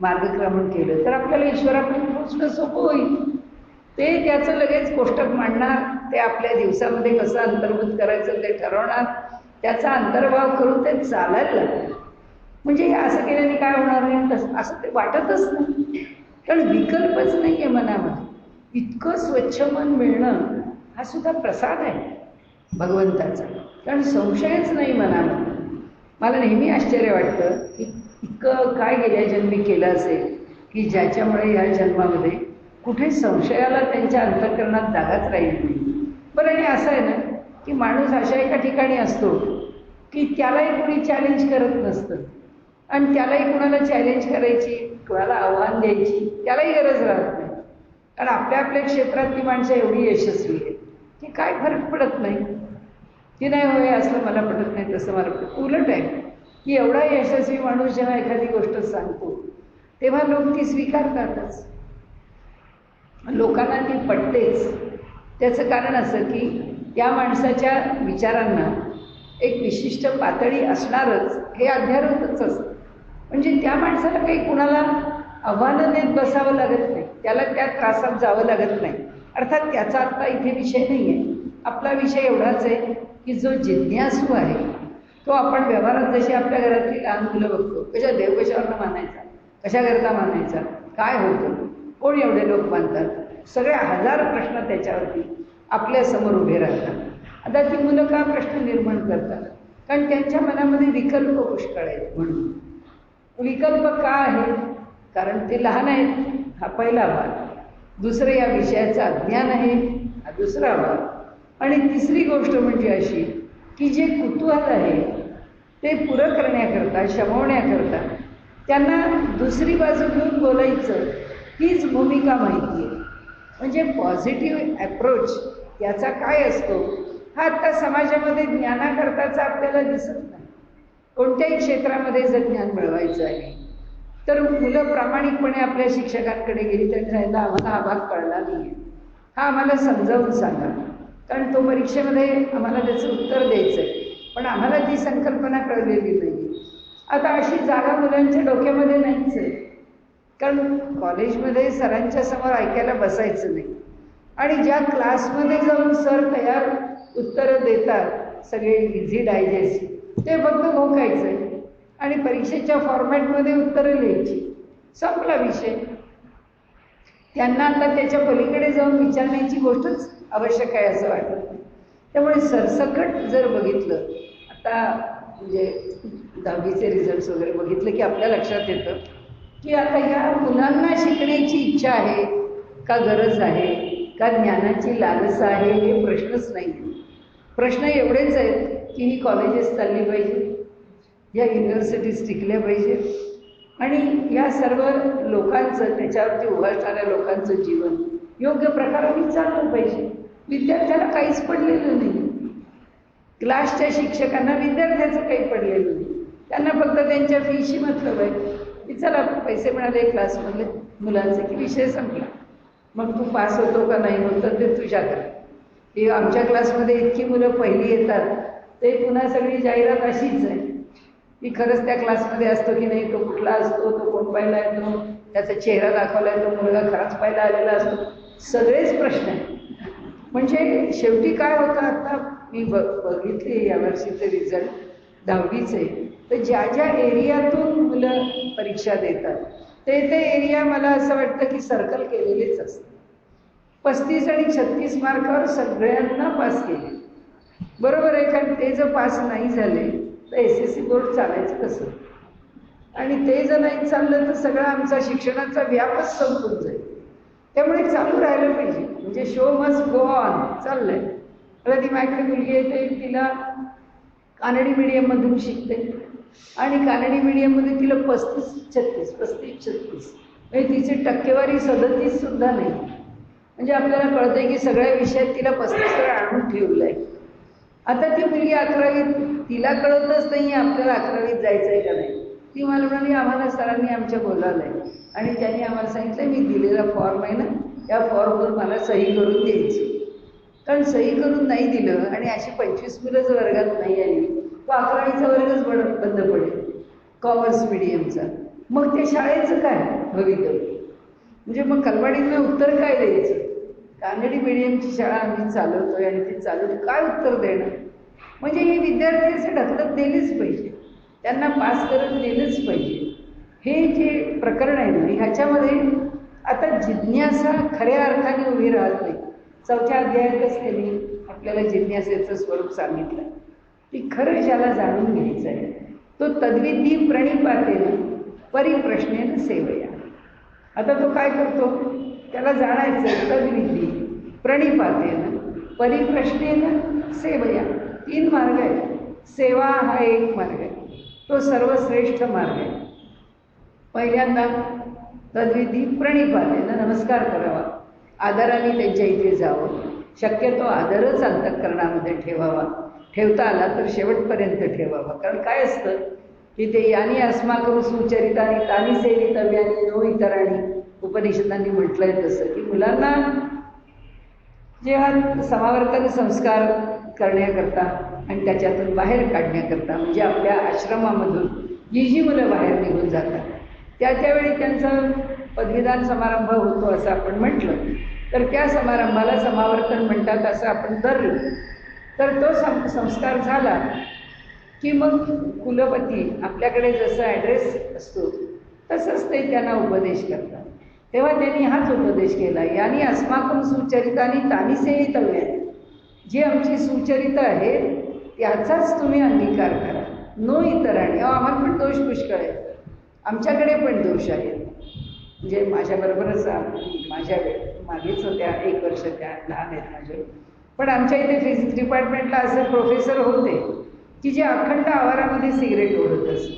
मार्गक्रमण केलं तर आपल्याला ईश्वरापर्यंत पोचणं सोपं होईल. ते त्याचं लगेच कोष्टक मांडणार, ते आपल्या दिवसामध्ये कसं अंतर्भूत करायचं ते ठरवणार, त्याचा अंतर्भाव करून ते चालायला लागतं. म्हणजे असं केल्याने काय होणार नाही तसं असं ते वाटतच नाही, कारण विकल्पच नाही आहे मनामध्ये. इतकं स्वच्छ मन मिळणं हा सुद्धा प्रसाद आहे भगवंताचा, कारण संशयच नाही मनामध्ये. मला नेहमी आश्चर्य वाटतं की इतकं काय गेल्या जन्मी केलं असेल की ज्याच्यामुळे ह्या जन्मामध्ये कुठे संशयाला त्यांच्या अंतःकरणात जागाच राहील नाही. बरं, आणि असं आहे ना की माणूस अशा एका ठिकाणी असतो की त्यालाही कोणी चॅलेंज करत नसतं आणि त्यालाही कुणाला चॅलेंज करायची, कुणाला आव्हान द्यायची त्यालाही गरज राहत नाही. कारण आपल्या आपल्या क्षेत्रातली माणसं एवढी यशस्वी आहेत की काय फरक पडत नाही, की नाही होय असलं मला पटत नाही तसं मला पटत. उलट आहे की एवढा यशस्वी माणूस जेव्हा एखादी गोष्ट सांगतो तेव्हा लोक ती स्वीकारतातच, लोकांना ती पटतेच. त्याचं कारण असं की त्या माणसाच्या विचारांना एक विशिष्ट पातळी असणारच हे अध्यारोतच असतं. म्हणजे त्या माणसाला काही कुणाला आव्हानं देत बसावं लागत नाही, त्याला त्या त्रासात जावं लागत नाही. अर्थात त्याचा आत्ता इथे विषय नाही आहे. आपला विषय एवढाच आहे की जो जिज्ञासू आहे तो आपण व्यवहारात जशी आपल्या घरातली लहान मुलं बघतो, कशा देव कशावरनं मानायचा, कशाकरता मानायचा, काय होतं, कोण एवढे लोक मानतात, सगळे हजार प्रश्न त्याच्यावरती आपल्यासमोर उभे राहतात. आता ती मुलं का प्रश्न निर्माण करतात, कारण त्यांच्या मनामध्ये विकल्प पुष्कळ आहेत. म्हणून विकल्प का आहे, कारण ते लहान आहेत, हा पहिला भाग. दुसरं या विषयाचं अज्ञान आहे, हा दुसरा भाग. आणि तिसरी गोष्ट म्हणजे अशी की जे कुतूहल आहे ते पुरं करण्याकरता, शमवण्याकरता त्यांना दुसरी बाजू घेऊन बोलायचं हीच भूमिका माहिती आहे. म्हणजे पॉझिटिव्ह ॲप्रोच याचा काय असतो हा आत्ता समाजामध्ये ज्ञानाकरताचा आपल्याला दिसत नाही. कोणत्याही क्षेत्रामध्ये जर ज्ञान मिळवायचं आहे तर मुलं प्रामाणिकपणे आपल्या शिक्षकांकडे गेली, त्यांनी सांगितलं आम्हाला हा भाग कळला नाही आहे, हा आम्हाला समजावून सांगा, कारण तो परीक्षेमध्ये आम्हाला त्याचं उत्तर द्यायचं आहे, पण आम्हाला ती संकल्पना कळलेली नाही. आता अशी जागा मुलांच्या डोक्यामध्ये नाहीच आहे, कारण कॉलेजमध्ये सरांच्या समोर ऐकायला बसायचं नाही, आणि ज्या क्लासमध्ये जाऊन सर तयार उत्तरं देतात सगळे इझी डायजेस्ट, ते फक्त घोकायचं आहे आणि परीक्षेच्या फॉर्मॅटमध्ये उत्तरं लिहायची, संपला विषय. त्यांना आता त्याच्या पलीकडे जाऊन विचारण्याची गोष्टच आवश्यक आहे असं वाटतं. त्यामुळे सरसकट जर बघितलं, आता म्हणजे 10वीचे रिझल्ट्स वगैरे बघितले की आपल्या लक्षात येतं की आता ह्या मुलांना शिकण्याची इच्छा आहे का, गरज आहे का, ज्ञानाची लालसा आहे, हे प्रश्नच नाही. प्रश्न एवढेच आहेत की ही कॉलेजेस चालली पाहिजे, या युनिव्हर्सिटीज टिकल्या पाहिजेत आणि या सर्व लोकांचं, त्याच्यावरती उभारणाऱ्या लोकांचं जीवन योग्य प्रकाराने चाललं पाहिजे. विद्यार्थ्याला काहीच पडलेलं नाही, क्लासच्या शिक्षकांना विद्यार्थ्याचं काही पडलेलं नाही, त्यांना फक्त त्यांच्या फीशी मतलब आहे की चला पैसे मिळाले क्लासमधले मुलांचे की विषय संपला. मग तू पास होतो का नाही होतं ते तुझ्याकडे. की आमच्या क्लासमध्ये इतकी मुलं पहिली येतात, ते पुन्हा सगळी जाहिरात अशीच आहे की खरंच त्या क्लासमध्ये असतो की नाही, तो कुठला असतो, तो कोण पाहिला येतो, त्याचा चेहरा दाखवला आहे, तो मुलगा खराच पाहिला आलेला असतो, सगळेच प्रश्न आहेत. म्हणजे शेवटी काय होतं, आता मी बघितले यावर्षीचे रिझल्ट 10वीचे, तर ज्या ज्या एरियातून मुलं परीक्षा देतात ते एरिया मला असं वाटतं की सर्कल केलेलेच असतं. 35 आणि 36 मार्कावर सगळ्यांना पास केले, बरोबर आहे, कारण ते जर पास नाही झाले तर SSC बोर्ड चालायचं कसं, आणि ते जर नाही चाललं तर सगळा आमचा शिक्षणाचा व्यापच संपून जाईल. त्यामुळे चालू राहिलं पाहिजे, म्हणजे शो मस्ट गो ऑन, चाललंय. मला ती माझ्याकडे मुलगी येते, तिला कानडी मीडियममधून शिकते आणि कानडी मीडियममध्ये तिला 35-36 म्हणजे तिची टक्केवारी 37 सुद्धा नाही. म्हणजे आपल्याला कळतंय की सगळ्या विषयात तिला 35 आणून ठेवलं आहे. आता ती मुलगी 11वीत, तिला कळतच नाही आपल्याला 11वीत जायचं आहे का नाही. ती मला म्हणाली आम्हाला सरांनी आमच्या बोलावलं आहे आणि त्यांनी आम्हाला सांगितलं मी दिलेला फॉर्म आहे ना, त्या फॉर्मवर मला सही करून द्यायची, कारण सही करून नाही दिलं आणि अशी 25 मुलं जर वर्गात नाही आली तो 11वीचा वर्गच बंद पडेल, कॉमर्स मिडियमचा. मग त्या शाळेचं काय भवितव्य, म्हणजे मग कलवाडींना उत्तर काय द्यायचं. कानडी मीडियमची शाळा आम्ही चालवतोय आणि ती चालवतो, काय उत्तर देणं. म्हणजे हे विद्यार्थी असे ढकलत दिलेच पाहिजे, त्यांना पास करत दिलंच पाहिजे. हे जे प्रकरण आहे ना, ह्याच्यामध्ये आता जिज्ञासा खऱ्या अर्थाने उभी राहत नाही. 4थ्या अध्यायातच त्यांनी आपल्याला जिज्ञासेचं स्वरूप सांगितलं की खरं ज्याला जाणून घ्यायचं आहे तो तद्विधी प्रणिपातेन परिप्रश्नेन सेवया. आता तो काय करतो, त्याला जाणायचं आहे, तद्विधी प्रणिपातेन परिप्रश्नेन सेवया. 3 मार्ग आहेत, सेवा हा एक मार्ग आहे, तो सर्वश्रेष्ठ मार्ग आहे. पहिल्यांदा तद्विधी प्रणिपातेन नमस्कार करावा, आदराने त्यांच्या इथे जावं, शक्यतो आदरच अंतःकरणामध्ये ठेवावा, ठेवता आला तर शेवटपर्यंत ठेवावा. कारण काय असतं की ते यानी अस्माकं सुचरितानी तानी सेवितव्यानी नो इतराणी, उपनिषदांनी म्हटलंय तसं की मुलांना जेव्हा समावर्तन संस्कार करण्याकरता आणि त्याच्यातून बाहेर काढण्याकरता, म्हणजे आपल्या आश्रमामधून जी मुलं बाहेर निघून जातात त्यावेळी त्यांचा पदवीदान समारंभ होतो असं आपण म्हटलं, तर त्या समारंभाला समावर्तन म्हणतात असं आपण धरलं. तर तो संस्कार झाला की मग कुलपती आपल्याकडे जसं ॲड्रेस असतो तसंच ते त्यांना उपदेश करतात. तेव्हा त्यांनी हाच उपदेश केला, यानी अस्माकं सुचरितानी तानी सेवितव्यानी, जी आमची सुचरित आहेत त्याचाच तुम्ही अंगीकार करा, नो इतराणी. आम्हाला पण दोष पुष्कळ आहेत, आमच्याकडे पण दोष आहेत. म्हणजे माझ्याबरोबरच माझ्या मागेच होत्या, 1 वर्ष त्या लहान आहेत माझे, पण आमच्या इथे फिजिक्स डिपार्टमेंटला असं प्रोफेसर होते की जे अखंड आवारामध्ये सिगरेट ओढत असत.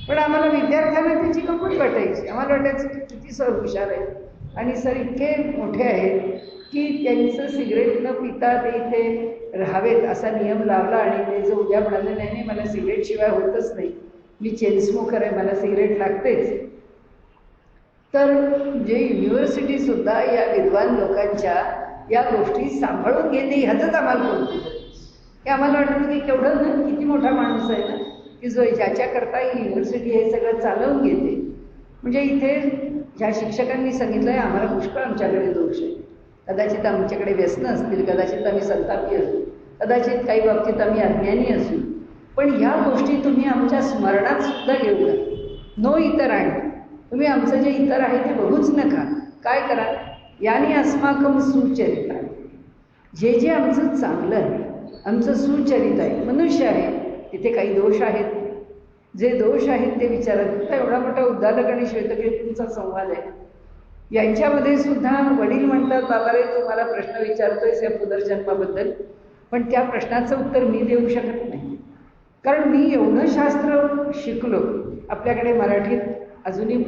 पण आम्हाला विद्यार्थ्यांना त्याची गंमत वाटायची, आम्हाला वाटायचं की किती सर हुशार आहेत आणि सर इतके मोठे आहेत की त्यांचं सिगरेट न पिता ते इथे राहावेत असा नियम लावला. आणि ते जर उद्या म्हणाले नाही नाही मला सिगरेटशिवाय होतच नाही, मी चेन स्मोकर आहे, मला सिगरेट लागतेच, तर जे युनिव्हर्सिटीसुद्धा या विद्वान लोकांच्या या गोष्टी सांभाळून घेते ह्याचंच आम्हाला कौतुक आहे. हे आम्हाला वाटतं की केवढं ना किती मोठा माणूस आहे ना की जो ज्याच्याकरता युनिव्हर्सिटी हे सगळं चालवून घेते. म्हणजे इथे ज्या शिक्षकांनी सांगितलं आहे आम्हाला पुष्कळ आमच्याकडे दोष आहे. कदाचित आमच्याकडे व्यसनं असतील, कदाचित आम्ही संतापी असू, कदाचित काही बाबतीत आम्ही अज्ञानी असू, पण ह्या गोष्टी तुम्ही आमच्या स्मरणात सुद्धा घेऊ नका. नो इतर आणि तुम्ही आमचं जे इतर आहे ते बघूच नका. काय करा, याने अस्माकम सुचरित आहे, जे जे आमचं चांगलं आहे, आमचं सुचरित आहे, मनुष्य आहे, तिथे काही दोष आहेत. जे दोष आहेत ते विचारत. एवढा मोठा उद्दालक आणि श्वेतकेतूंचा संवाद आहे. यांच्यामध्ये सुद्धा वडील म्हणतात, बाबा रे तू मला प्रश्न विचारतोयस या पुनर्जन्माबद्दल, पण त्या प्रश्नाचं उत्तर मी देऊ शकत नाही. कारण मी एवढं शास्त्र शिकलो. आपल्याकडे मराठीत अजूनही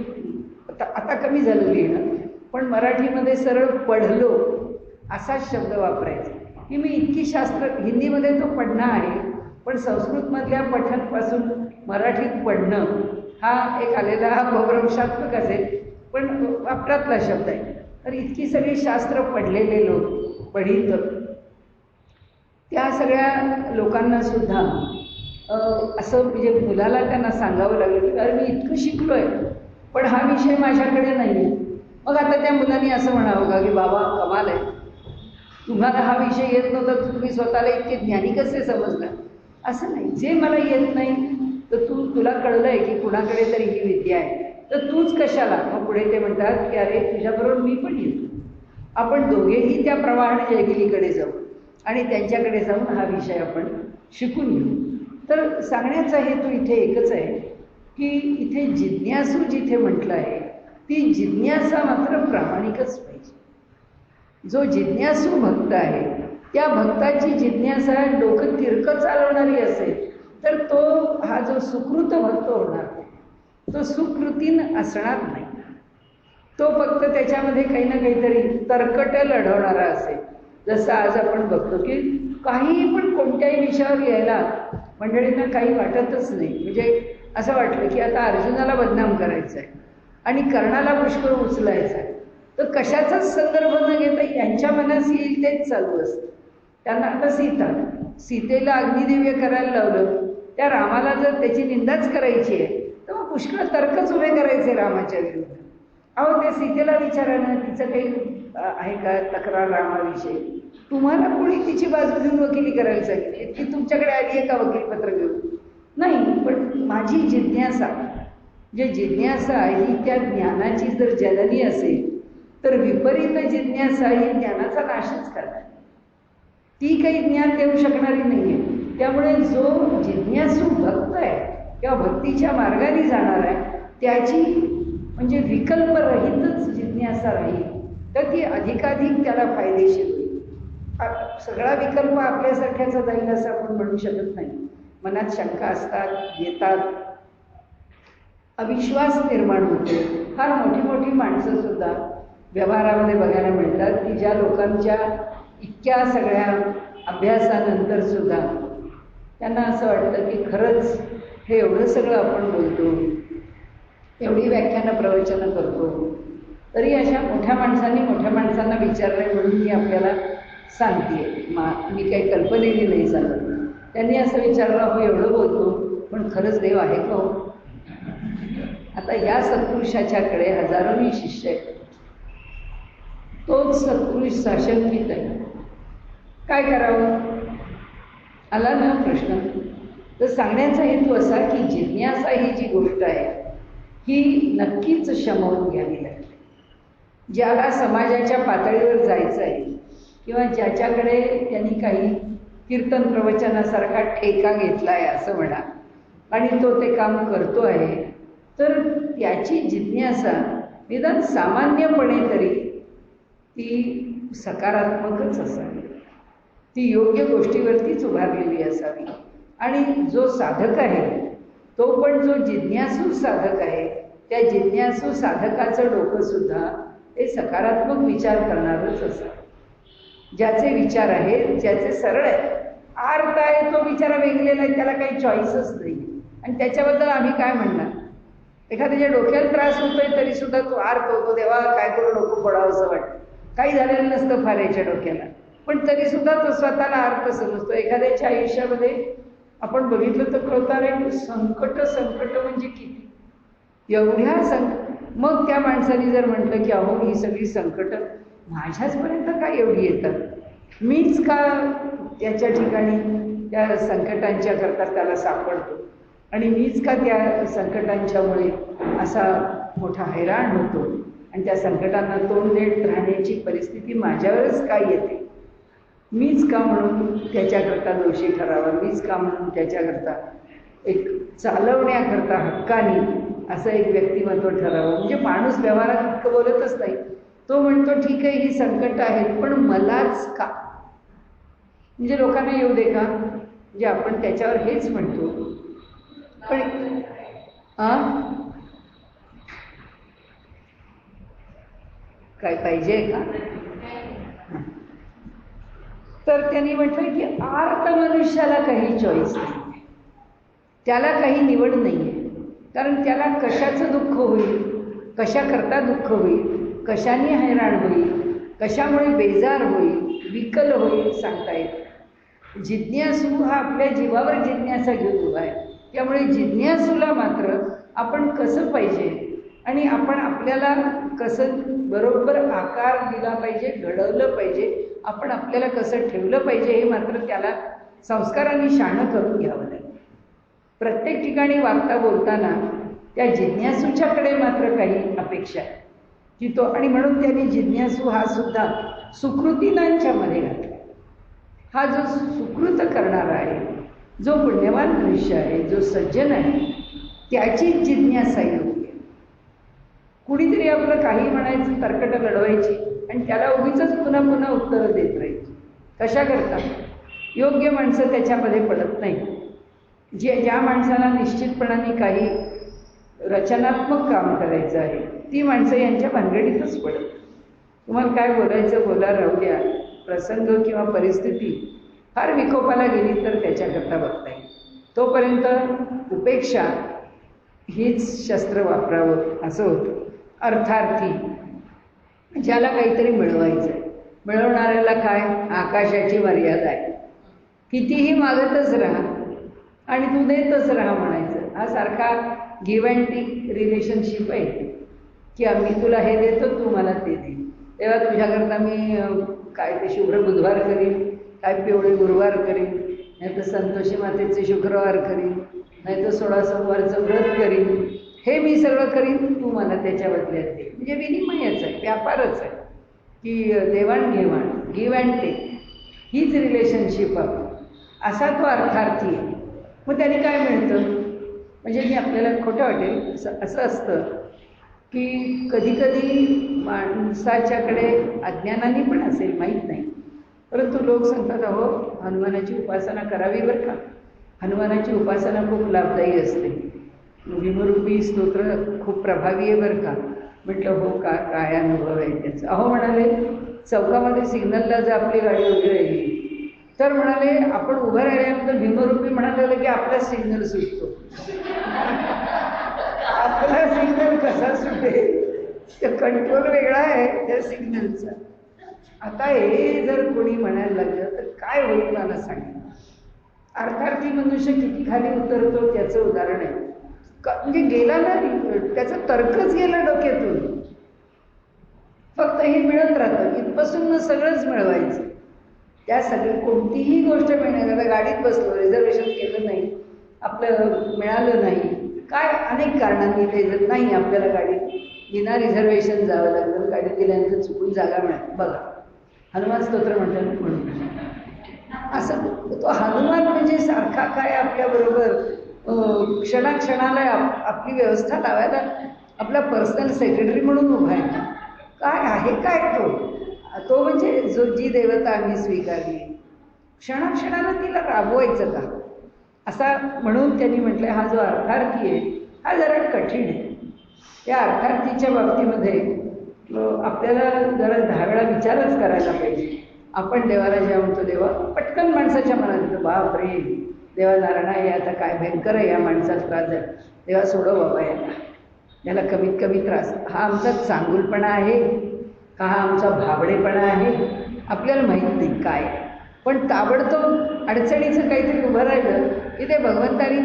आता कमी झालं लिहिणं, पण मराठीमध्ये सरळ पढलो असाच शब्द वापरायचा की मी इतकी शास्त्र. हिंदीमध्ये तो पढणं आहे, पण संस्कृतमधल्या पठणपासून मराठीत पढणं हा एक आलेला हा भवभ्रंशात्मक असेल, पण वापरातला शब्द आहे. तर इतकी सगळी शास्त्र पढलेले लोक, पढित, त्या सगळ्या लोकांना सुद्धा असं म्हणजे मुलाला त्यांना सांगावं लागलं की अरे मी इतकं शिकलो आहे पण हा विषय माझ्याकडे नाही आहे. मग आता त्या मुलांनी असं म्हणावं का की बाबा कमाल आहे, तुम्हाला हा विषय येत नव्हता तर तुम्ही स्वतःला इतके ज्ञानी कसे समजला? असं नाही. जे मला येत नाही तर तुला कळलं आहे की कुणाकडे तरी ही विद्या आहे तर तूच कशाला? मग पुढे ते म्हणतात की अरे तुझ्याबरोबर मी पण येतो, आपण दोघेही त्या प्रवाहाने जयगिरीकडे जाऊ आणि त्यांच्याकडे जाऊन हा विषय आपण शिकून घेऊ. तर सांगण्याचा हेतू इथे एकच आहे की इथे जिज्ञासू जिथे म्हटलं आहे ती जिज्ञासा मात्र प्रामाणिकच पाहिजे. जो जिज्ञासू भक्त आहे त्या भक्ताची जिज्ञासा डोकं तिरकं चालवणारी असेल तर तो हा जो सुकृत भक्त होणार तो सुकृतीन असणार नाही. तो फक्त त्याच्यामध्ये काही ना काहीतरी तर्कट लढवणारा असेल. जसं आज आपण बघतो की काहीही पण कोणत्याही विषयावर लिहायला मंडळींना काही वाटतच नाही. म्हणजे असं वाटलं की आता अर्जुनाला बदनाम करायचं आहे आणि कर्णाला पुष्कळ उचलायचं आहे, तर कशाचाच संदर्भ न घेता यांच्या मनास येईल तेच चालू असतं. त्यांना आता सीतेला अग्निदिव्य करायला लावलं, त्या रामाला जर त्याची निंदाच करायची आहे तर मग पुष्कळ तर्कच उभे करायचे रामाच्या विरुद्ध. अहो ते सीतेला विचारा ना, तिचं काही आहे का तक्रार रामाविषयी? तुम्हाला कोणी तिची बाजू घेऊन वकिली करायला सांगितली? ती तुमच्याकडे आली आहे का वकीलपत्र घेऊन? नाही. पण माझी जिज्ञासा, जे जिज्ञासा आहे ही त्या ज्ञानाची जर जननी असेल तर विपरीत जिज्ञासा ही ज्ञानाचा नाशच करणार, ती काही ज्ञान देऊ शकणारी नाही आहे. त्यामुळे जो जिज्ञासू भक्त आहे किंवा भक्तीच्या मार्गाने जाणार आहे त्याची म्हणजे विकल्परहितच जिज्ञासा राहील तर ती अधिकाधिक त्याला फायदेशीर होईल. सगळा विकल्प आपल्यासारख्याचा जाईल असं आपण म्हणू शकत नाही. मनात शंका असतात, येतात, अविश्वास निर्माण होतो. फार मोठी मोठी माणसं सुद्धा व्यवहारामध्ये बघायला मिळतात की ज्या लोकांच्या इतक्या सगळ्या अभ्यासानंतर सुद्धा त्यांना असं वाटतं की खरंच हे एवढं सगळं आपण बोलतो, एवढी व्याख्यानं प्रवचनं करतो, तरी अशा मोठ्या माणसांना विचारलंय म्हणून मी आपल्याला सांगते. मी काही कल्पनेने नाही सांगत. त्यांनी असं विचारलं, हो एवढं बोलतो पण खरंच देव आहे का हो? आता या सत्पुरुषाच्याकडे हजारोनी शिष्य आहेत. तोच सत्पुरुष साशंकित आहे. काय करावं? आला ना प्रश्न. तर सांगण्याचा हेतू असा की जिज्ञासा ही जी गोष्ट आहे ही नक्कीच शमवून घ्यावी लागते. ज्याला समाजाच्या पातळीवर जायचं आहे किंवा ज्याच्याकडे त्यांनी काही कीर्तन प्रवचनासारखा ठेका घेतला आहे असं म्हणा आणि तो ते काम करतो आहे, तर त्याची जिज्ञासा निदान सामान्यपणे तरी ती सकारात्मकच असावी, ती योग्य गोष्टीवरतीच उभारलेली असावी. आणि जो साधक आहे तो पण जो जिज्ञासू साधक आहे त्या जिज्ञासू साधकाचं डोकंसुद्धा ते सकारात्मक विचार करणारच असावं. ज्याचे विचार आहेत, ज्याचे सरळ आहे, अर्थ आहे, तो बिचारा वेगलेला आहे, त्याला काही चॉईसच नाही आणि त्याच्याबद्दल आम्ही काय म्हणणार? एखाद्याच्या डोक्याला त्रास होतोय तरी सुद्धा तो आरतो देवा काय करू डोकं फोडावं असं वाटतं. काही झालेलं नसतं फार याच्या डोक्याला, पण तरी सुद्धा तो स्वतःला अर्थ समजतो. एखाद्याच्या आयुष्यामध्ये आपण बघितलं तर कळतं रे संकट म्हणजे किती एवढ्या मग त्या माणसाने जर म्हटलं की अहो ही सगळी संकट माझ्याचपर्यंत काय एवढी येतात, मीच का त्याच्या ठिकाणी त्या संकटांच्या करता त्याला सापडतो आणि मीच का त्या संकटांच्यामुळे असा मोठा हैराण होतो आणि त्या संकटांना तोंड देत राहण्याची परिस्थिती माझ्यावरच काय येते, मीच का म्हणून त्याच्याकरता दोषी ठरावा, मीच का म्हणून त्याच्याकरता एक चालवण्याकरता हक्कानी असं एक व्यक्तिमत्व ठरावं. म्हणजे माणूस व्यवहारात इतकं बोलतच नाही, तो म्हणतो ठीक आहे ही संकट आहेत पण मलाच का, म्हणजे लोकांना येऊ दे का, म्हणजे आपण त्याच्यावर हेच म्हणतो. पण काय पाहिजे का, तर त्यांनी म्हटलं की आर्त मनुष्याला काही चॉईस नाही, त्याला काही निवड नाही आहे. कारण त्याला कशाचं दुःख होईल, कशाकरता दुःख होईल, कशाने हैराण होईल, कशामुळे बेजार होईल, विकल होईल सांगता येत. जिज्ञासू हा आपल्या जीवावर जिज्ञासा घेऊन उभा आहे. त्यामुळे जिज्ञासूला मात्र आपण कसं पाहिजे आणि आपण आपल्याला कसं बरोबर आकार दिला पाहिजे, घडवलं पाहिजे, आपण आपल्याला कसं ठेवलं पाहिजे हे मात्र त्याला संस्कारांनी शहाणं करून घ्यावं लागेल. प्रत्येक ठिकाणी वागता बोलताना त्या जिज्ञासूच्याकडे मात्र काही अपेक्षा आहे की तो, आणि म्हणून त्यांनी जिज्ञासू हा सुद्धा सुकृतीनांच्यामध्ये घातला. हा जो सुकृत करणारा आहे, जो पुण्यवान मनुष्य आहे, जो सज्जन आहे, त्याची जिज्ञासा योग्य. कुणीतरी आपलं काही म्हणायचं, तर्कट लढवायची आणि त्याला उगीच पुन्हा पुन्हा उत्तरं देत राहायची. कशा करता योग्य माणसं त्याच्यामध्ये पडत नाही. ज्या माणसाला निश्चितपणाने काही रचनात्मक काम करायचं आहे ती माणसं यांच्या भानगडीतच पडत. तुम्हाला काय बोलायचं बोला, राहू द्या. प्रसंग किंवा परिस्थिती फार विकोपाला गेली तर त्याच्याकरता बघता येईल. तोपर्यंत उपेक्षा हीच शस्त्र वापरावं असं होतं. अर्थार्थी ज्याला काहीतरी मिळवायचं आहे, मिळवणाऱ्याला काय आकाशाची मर्यादा आहे, कितीही मागतच राहा आणि तू देतच राहा म्हणायचं. हा सारखा गिव्ह अँड टेक रिलेशनशिप आहे की मी तुला हे देतो, तू मला ते दे, तेव्हा तुझ्याकरता मी काय ते शुभ्र बुधवार करीन, काय पिवळे गुरुवार करीन, नाही तर संतोषी मातेचे शुक्रवार करीन, नाही तर 16 सोमवारचं व्रत करीन, हे मी सगळं करीन, तू मला त्याच्या बदल्यात दे. म्हणजे विनिमयच आहे, व्यापारच आहे की देवाणघेवाण, गिव्ह अँड टेक हीच रिलेशनशिप आहे. असा तो अर्थार्थी आहे. मग त्याने काय मिळतं, म्हणजे मी आपल्याला खोटं वाटेल असं असतं की कधीकधी माणसाच्याकडे अज्ञानाने पण असेल, माहीत नाही, परंतु लोक सांगतात अहो हनुमानाची उपासना करावी बरं का, हनुमानाची उपासना खूप लाभदायी असते, भीमरूपी स्तोत्र खूप प्रभावी आहे बरं का. म्हटलं हो का, काय अनुभव आहे त्याचा. अहो म्हणाले चौकामध्ये सिग्नलला जर आपली गाडी उभी राहिली तर म्हणाले आपण उभं राहिल्यानंतर भीमरूपी म्हणाले की आपला सिग्नल सुटतो. आपला सिग्नल कसा सुटेल, तर कंट्रोल वेगळा आहे त्या सिग्नलचा. आता हे जर कोणी म्हणायला लागलं तर काय होईल मला सांगा. अर्थार्थी मनुष्य किती खाली उतरतो त्याचं उदाहरण आहे. म्हणजे गेला ना, त्याचा तर्कच गेला डोक्यातून. फक्त हे मिळत राहतं, इथपासून सगळंच मिळवायचं. त्या सगळी कोणतीही गोष्ट मिळण्याकरता गाडीत बसलो, रिझर्वेशन केलं नाही, आपलं मिळालं नाही, काय अनेक कारणांनी ते नाही आपल्याला गाडीत विना रिझर्वेशन जावं लागलं, गाडीत गेल्यानंतर चुकून जागा मिळाली. बघा हनुमान स्तोत्र म्हणतात म्हणून असं तो हनुमान म्हणजे सारखा काय आपल्याबरोबर क्षणाक्षणाला आपली व्यवस्था लावायला आपला पर्सनल सेक्रेटरी म्हणून उभा आहे. काय आहे काय तो म्हणजे जो जी देवता आम्ही स्वीकारली, क्षणाक्षणाला तिला राबवायचं का असा. म्हणून त्यांनी म्हटलं हा जो अर्थार्थी आहे हा जरा कठीण आहे. त्या अर्थार्थीच्या बाबतीमध्ये आपल्याला जरा 10 वेळा विचारच करायला पाहिजे. आपण देवाला जेव्हा म्हणतो देवा, पटकन माणसाच्या मनात येतं बाप रे देवा नारायणा हे आता काय भयंकर आहे, या माणसाला त्रास झाला, देवा सोडव बाबा याला. ज्याला कमीत कमी त्रास, हा आमचा चांगुलपणा आहे का हा आमचा भाबडेपणा आहे आपल्याला माहीत नाही काय. पण ताबडतोब अडचणीचं काहीतरी उभं राहिलं की ते भगवंतानी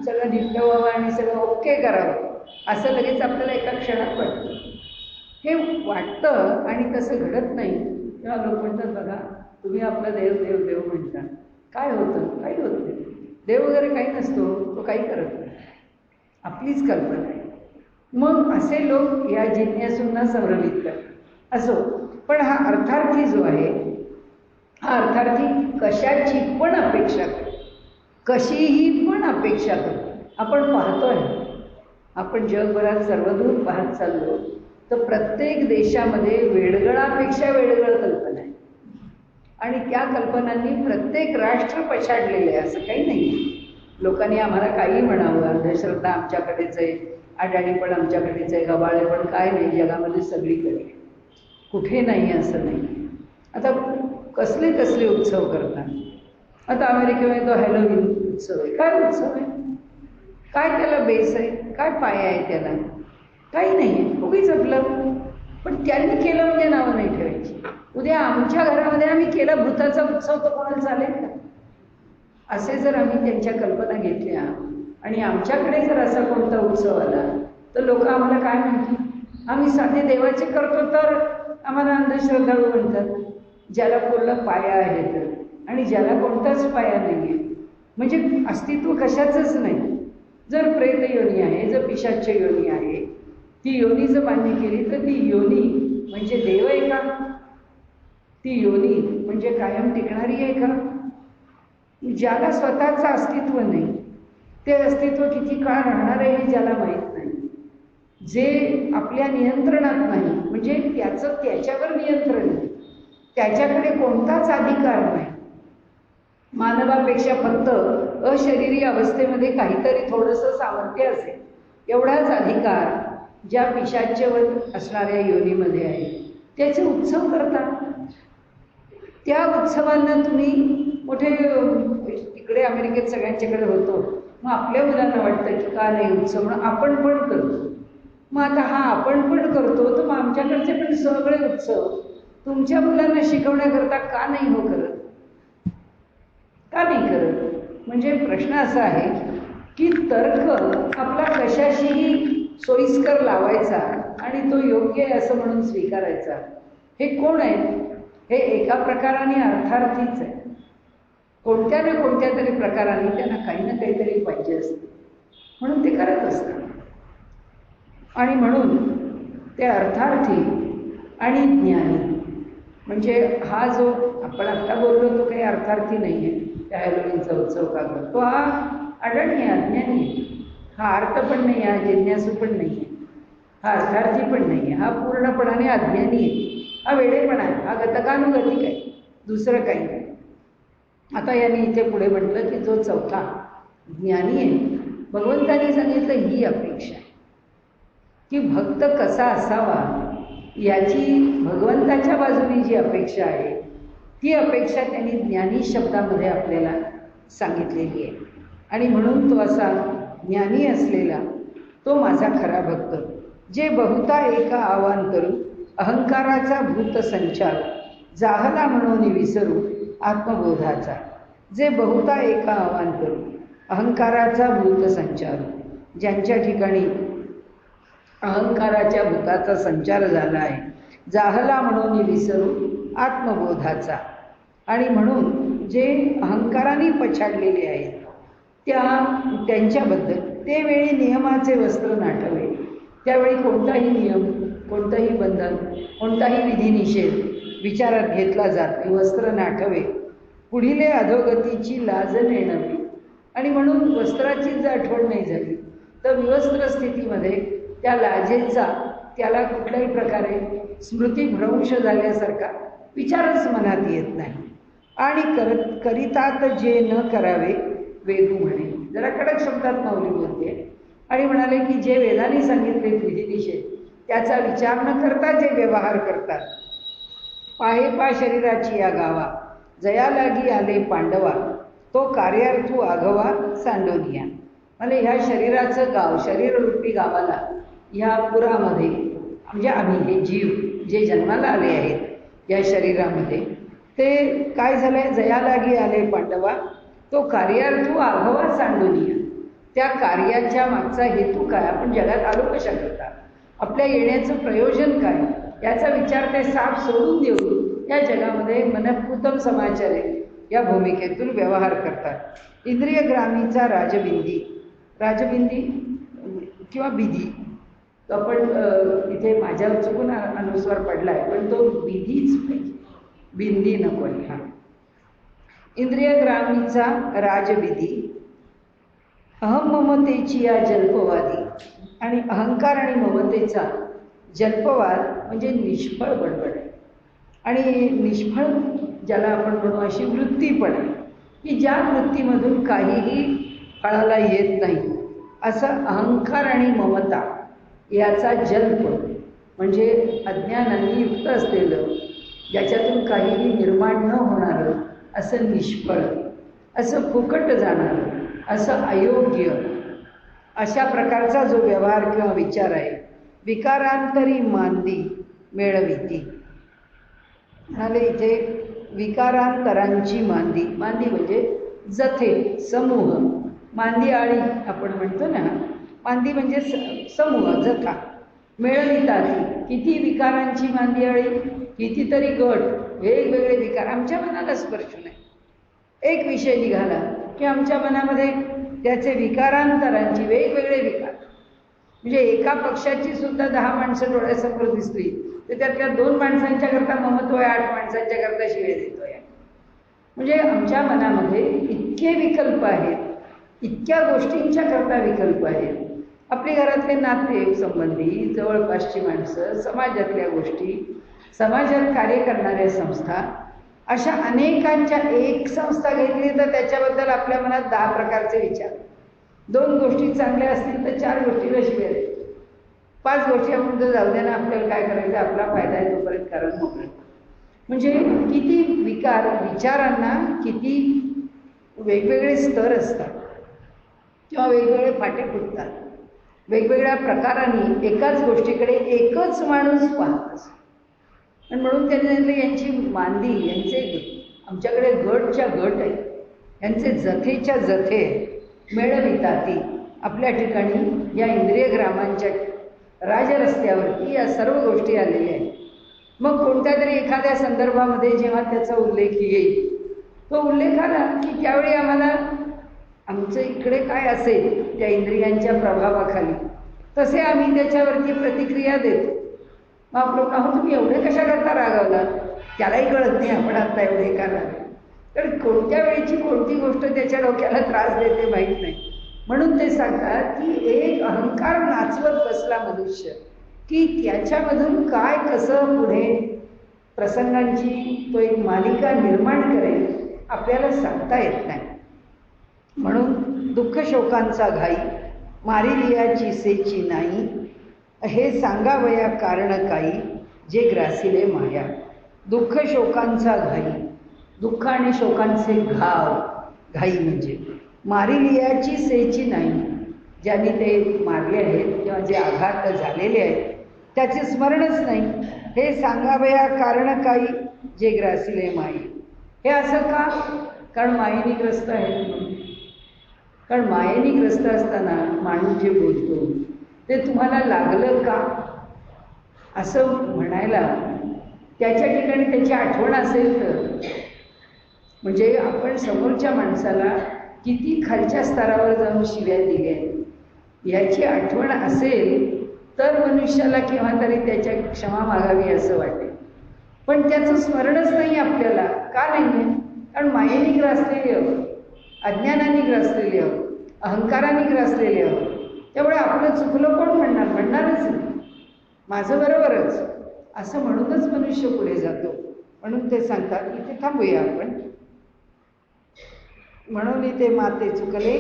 सगळं नीट व्हावं आणि सगळं ओके करावं असं लगेच आपल्याला एका क्षणात वाटतं. हे वाटतं आणि तसं घडत नाही. तेव्हा लोक म्हणतात बघा तुम्ही आपला देव देव देव म्हणता, काय होतं? काही होत नाही. देव वगैरे काही नसतो, तो काही करत नाही, आपलीच कल्पना आहे. मग असे लोक या जिज्ञासूंना संभ्रमित करतात. असो, पण हा अर्थार्थी जो आहे हा अर्थार्थी कशाची पण अपेक्षा करतो, कशीही पण अपेक्षा करतो. आपण पाहतोय, आपण जगभरात सर्वदूर पाहत चाललो तर प्रत्येक देशामध्ये वेडगळापेक्षा वेडगळ कल्पना आहे आणि त्या कल्पनांनी प्रत्येक राष्ट्र पछाडलेलं आहे. असं काही नाही. लोकांनी आम्हाला काही म्हणावं, अंधश्रद्धा आमच्याकडेच आहे, अडाणी पण आमच्याकडेच आहे, गबाळे पण काय नाही, जगामध्ये सगळीकडे, कुठे नाही असं नाही. आता कसले कसले उत्सव करतात. आता अमेरिकेमध्ये तो हॅलोवीन उत्सव आहे. काय उत्सव आहे? काय त्याला बेस आहे? काय पाया आहे त्याला? काही नाही आहे, उगीच आपलं. पण त्यांनी केलं म्हणजे नावं नाही ठेवायची. उद्या आमच्या घरामध्ये आम्ही केला भूताचा उत्सव तर कोणाला चालेल का? असे जर आम्ही त्यांच्या कल्पना घेतल्या आणि आमच्याकडे जर असा कोणता उत्सव आला तर लोक आम्हाला काय म्हणतील? आम्ही साधे देवाचे करतो तर आम्हाला अंधश्रद्धाळू म्हणतात. ज्याला पूर्ण पाया आहे तर, आणि ज्याला कोणताच पाया नाही आहे, म्हणजे अस्तित्व कशाचंच नाही. जर प्रेत योनी आहे, जर पिशाच्य योनी आहे, ती योनी जर मान्य केली तर ती योनी म्हणजे देव आहे का? ती योनी म्हणजे कायम टिकणारी आहे का? ज्याला स्वतःचं अस्तित्व नाही, ते अस्तित्व किती काळ राहणार आहे हे ज्याला माहीत नाही, जे आपल्या नियंत्रणात नाही, म्हणजे त्याचं त्याच्यावर नियंत्रण नाही, त्याच्याकडे कोणताच अधिकार नाही. मानवापेक्षा फक्त अशरीरी अवस्थेमध्ये काहीतरी थोडंसं सामर्थ्य असेल एवढाच अधिकार ज्या पिशाच्यवत असणाऱ्या योनीमध्ये आहे. त्याचे उत्सव करतात. त्या उत्सवांना तुम्ही मोठे, तिकडे अमेरिकेत सगळ्यांच्याकडे होतो, मग आपल्या मुलांना वाटतं की का नाही उत्सव, म्हणून आपण पण करतो. मग आता हा आपण पण करतो तर मग आमच्याकडचे पण सगळे उत्सव तुमच्या मुलांना शिकवण्याकरता का नाही हो करत? का नाही करत? म्हणजे प्रश्न असा आहे की तर्क आपला कशाशीही सोयीस्कर लावायचा आणि तो योग्य आहे असं म्हणून स्वीकारायचा, हे कोण आहे? हे एका प्रकाराने अर्थार्थीच आहे. कोणत्या ना कोणत्या तरी प्रकाराने त्यांना काही ना काहीतरी पाहिजे असते म्हणून ते करत असतात. आणि म्हणून ते अर्थार्थी आणि ज्ञानी, म्हणजे हा जो आपण आत्ता बोललो तो काही अर्थार्थी नाही आहे, त्या हॅलोवीनचा उत्सव का करतो, हा अडाणी आहे, अज्ञानी आहे. हा अर्थ पण नाही आहे, हा जिज्ञासू पण नाही आहे, हा अर्थार्थी पण नाही आहे, हा पूर्णपणाने अज्ञानी आहे, हा वेडेपणा आहे, हा गतकानुगतिक आहे, दुसरं काही नाही. आता यांनी इथे पुढे म्हटलं की जो चौथा ज्ञानी आहे, भगवंतांनी सांगितलं ही अपेक्षा आहे की भक्त कसा असावा याची भगवंताच्या बाजूने जी अपेक्षा आहे ती अपेक्षा त्यांनी ज्ञानी शब्दामध्ये आपल्याला सांगितलेली आहे. आणि म्हणून तो असा ज्ञानी असलेला तो माझा खरा भक्त, जे बहुता एका आवाहन करू अहंकाराचा भूत संचार जाहला म्हणून विसरू आत्मबोधाचा. जे बहुता एका आवाहन करू अहंकाराचा भूत संचार, ज्यांच्या ठिकाणी अहंकाराच्या भूताचा संचार झाला आहे, जाहला म्हणून विसरू आत्मबोधाचा. आणि म्हणून जे अहंकाराने पछाडलेले आहेत त्यांच्याबद्दल ते वेळी नियमाचे वस्त्र नाटवे. त्यावेळी कोणताही नियम, कोणतंही बंधन, कोणताही विधिनिषेध विचारात घेतला जात नाही. वस्त्र नाटवे पुढीले अधोगतीची लाज नेणवे. आणि म्हणून वस्त्राची जर आठवण नाही झाली तर विवस्त्र स्थितीमध्ये त्या लाजेचा त्याला कुठल्याही प्रकारे स्मृतिभ्रंश झाल्यासारखा विचारच मनात येत नाही. आणि करितात जे न करावे वेदू म्हणे. जरा कडक शब्दात माऊली बोलते आणि म्हणाले की जे वेदांनी सांगितले विधिनिषेध त्याचा विचार न करता जे व्यवहार करतात, पाहे पा शरीराची या गावा जया लागी आले पांडवा, तो कार्यार्थू आघवा सांडोनिया. म्हणजे ह्या शरीराचं गाव, शरीररूपी गावाला ह्या पुरामध्ये म्हणजे आम्ही हे जीव जे जन्माला आले आहेत या शरीरामध्ये, ते काय झालंय, जयालागी आले पांडवा, तो कार्यार्थू आघवा सांडूनिया. त्या कार्याच्या मागचा हेतू काय, आपण जगात आलो कशा करता, आपल्या येण्याचं प्रयोजन काय, याचा विचार ते साफ सोडून देऊन या जगामध्ये मनःपूतम समाचारे या भूमिकेतून व्यवहार करतात. इंद्रियग्रामीचा राजबिंदी, राजबिंदी किंवा बिधी, तो आपण इथे माझ्या चुकून अनुस्वार पडलाय, पण तो बिधीच पाहिजे, बिंदी नको. हा इंद्रियग्रामीचा राजबिधी, अहम ममतेची या जल्पवादी, आणि अहंकार आणि ममतेचा जल्पवाद म्हणजे निष्फळ बडबड आहे. आणि निष्फळ ज्याला आपण म्हणू अशी वृत्ती पण आहे की ज्या वृत्तीमधून काहीही फळाला येत नाही, असं अहंकार आणि ममता याचा जल्प म्हणजे अज्ञानांनी युक्त असलेलं, ज्याच्यातून काहीही निर्माण न होणारं असं निष्फळ, असं फुकट जाणारं, असं अयोग्य, अशा प्रकारचा जो व्यवहार किंवा विचार आहे, विकारांतरी मांदी मेळविती. म्हणाले इथे विकारांतरांची मांदी, मांदी म्हणजे जथे, समूह, मांदी आळी आपण म्हणतो ना, मांदी म्हणजे समूह, जथा. मेळविताती, किती विकारांची मांदी आळी, कितीतरी गट, वेगवेगळे विकार आमच्या मनाला स्पर्श नाही. एक विषय निघाला की आमच्या मनामध्ये त्याचे विकारांतरांची वेगवेगळे विकार, म्हणजे एका पक्षाची सुद्धा 10 माणसं डोळ्यासमोर दिसली तर त्यातल्या 2 माणसांच्या करता ममत्व आहे, 8 माणसांच्या करता शिवे देतोय. म्हणजे आमच्या मनामध्ये इतके विकल्प आहेत, इतक्या गोष्टींच्या करता विकल्प आहेत. आपल्या घरातले नाते संबंधी, जवळपासची माणसं, समाजातल्या गोष्टी, समाजात कार्य करणाऱ्या संस्था, अशा अनेकांच्या एक संस्था घेतली तर त्याच्याबद्दल आपल्या मनात 10 प्रकारचे विचार. 2 गोष्टी चांगल्या असतील तर 4 गोष्टीला शिव्या देतो. 5 गोष्टी आपण जर जाऊ द्या ना, आपल्याला काय करायचं, आपला फायदा आहे तोपर्यंत कारण मोकळे. म्हणजे किती विकार, विचारांना किती वेगवेगळे स्तर असतात किंवा वेगवेगळे फाटे फुटतात. वेगवेगळ्या प्रकारांनी एकाच गोष्टीकडे एकच माणूस पाहत असतो. आणि म्हणून त्यांनी सांगितलं यांची मांदी, यांचे आमच्याकडे गटच्या गट आहे, यांचे जथेच्या जथे मेळविताती. आपल्या ठिकाणी या इंद्रियग्रामांच्या राजरस्त्यावरती या सर्व गोष्टी आलेल्या आहेत. मग कोणत्या तरी एखाद्या संदर्भामध्ये जेव्हा त्याचा उल्लेख येईल, तो उल्लेख आला की त्यावेळी आम्हाला आमचं इकडे काय असेल त्या इंद्रियांच्या प्रभावाखाली तसे आम्ही त्याच्यावरती प्रतिक्रिया देतो. मग आपलं का तुम्ही एवढे कशा करता रागावला, त्यालाही कळत नाही आपण आता एवढे का रागवले. तर कोणत्या वेळीची कोणती गोष्ट त्याच्या डोक्याला त्रास देते माहीत नाही. म्हणून ते सांगतात की एक अहंकार नाचवत बसला मनुष्य की त्याच्यामधून काय कसं पुढे प्रसंगांची तो एक मालिका निर्माण करेल आपल्याला सांगता येत नाही. म्हणून दुःख शोकांचा घाई मारिलियाची सेची नाही, हे सांगावया कारण काही जे ग्रासिले माया. दुःख शोकांचा घाई, दुःख आणि शोकांचे घाव, घाई म्हणजे मारिलियाची सेची नाही, ज्यांनी ते मारले आहेत किंवा जे आघात झालेले आहेत त्याचे स्मरणच नाही. हे सांगावया कारण काही जे ग्रासिले माई. हे असं का, कारण मायेने ग्रस्त आहेत. कारण मायेने ग्रस्त असताना माणूस जे बोलतो ते तुम्हाला लागलं का असं म्हणायला त्याच्या ठिकाणी त्याची आठवण असेल तर, म्हणजे आपण समोरच्या माणसाला किती खालच्या स्तरावर जाऊन शिव्या दिल्या याची आठवण असेल तर मनुष्याला केव्हा तरी त्याच्या क्षमा मागावी असं वाटेल. पण त्याचं स्मरणच नाही आपल्याला. का नाही आहे? कारण मायेने ग्रासलेली आहोत, अज्ञानाने ग्रासलेली आहोत, अहंकाराने ग्रासलेली आहोत. त्यामुळे आपलं चुकलं कोण म्हणणार, म्हणणारच नाही, माझं बरोबरच असं म्हणूनच मनुष्य पुढे जातो. म्हणून ते सांगतात इथे थांबूया आपण. म्हणून इथे माते चुकले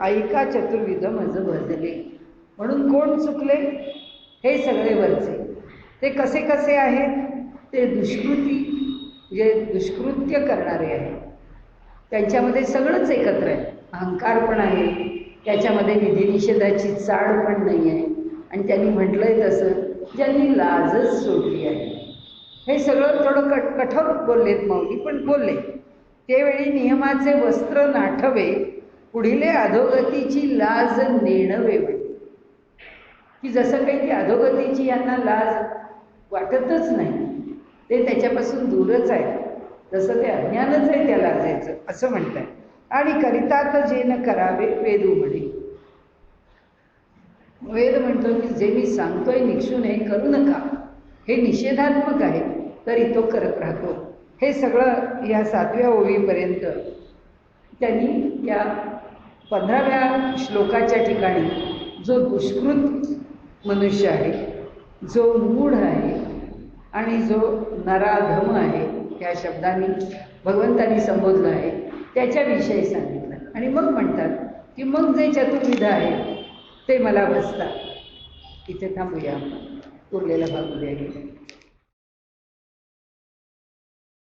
ऐका चतुर्विध मज भजले. म्हणून कोण चुकले, हे सगळे वरचे. ते कसे कसे आहेत, ते दुष्कृती जे दुष्कृत्य करणारे आहेत त्यांच्यामध्ये सगळंच एकत्र आहे. अहंकार पण आहे, त्याच्यामध्ये विधिनिषेधाची चाड पण नाही आहे, आणि त्यांनी म्हटलंय तसं, ज्यांनी लाजच सोडली आहे. हे सगळं थोडं कठोर बोललेत माऊली, पण बोलले. त्यावेळी नियमाचे वस्त्र नाठवे, पुढिले अधोगतीची लाज नेणवे म्हणे. की जसं काही ती अधोगतीची यांना लाज वाटतच नाही, ते त्याच्यापासून दूरच आहे, जसं ते अज्ञानच आहे त्या लाजेचं, असं म्हणतात. आणि करितात जे न करावे वेदू म्हणे. वेद म्हणतो की जे मी सांगतोय निक्षून हे करू नका, हे निषेधात्मक आहे, तरी तो करत राहतो. हे सगळं या 7व्या ओळीपर्यंत त्यांनी या 15व्या श्लोकाच्या ठिकाणी जो दुष्कृत मनुष्य आहे, जो मूढ आहे आणि जो नराधम आहे, त्या शब्दांनी भगवंतांनी संबोधलं आहे, त्याच्याविषयी सांगितलं. आणि मग म्हणतात की मग जे चतुर्विध आहे ते मला बसतात. इथे थांबूया, उरलेला भाग उद्या घेऊ.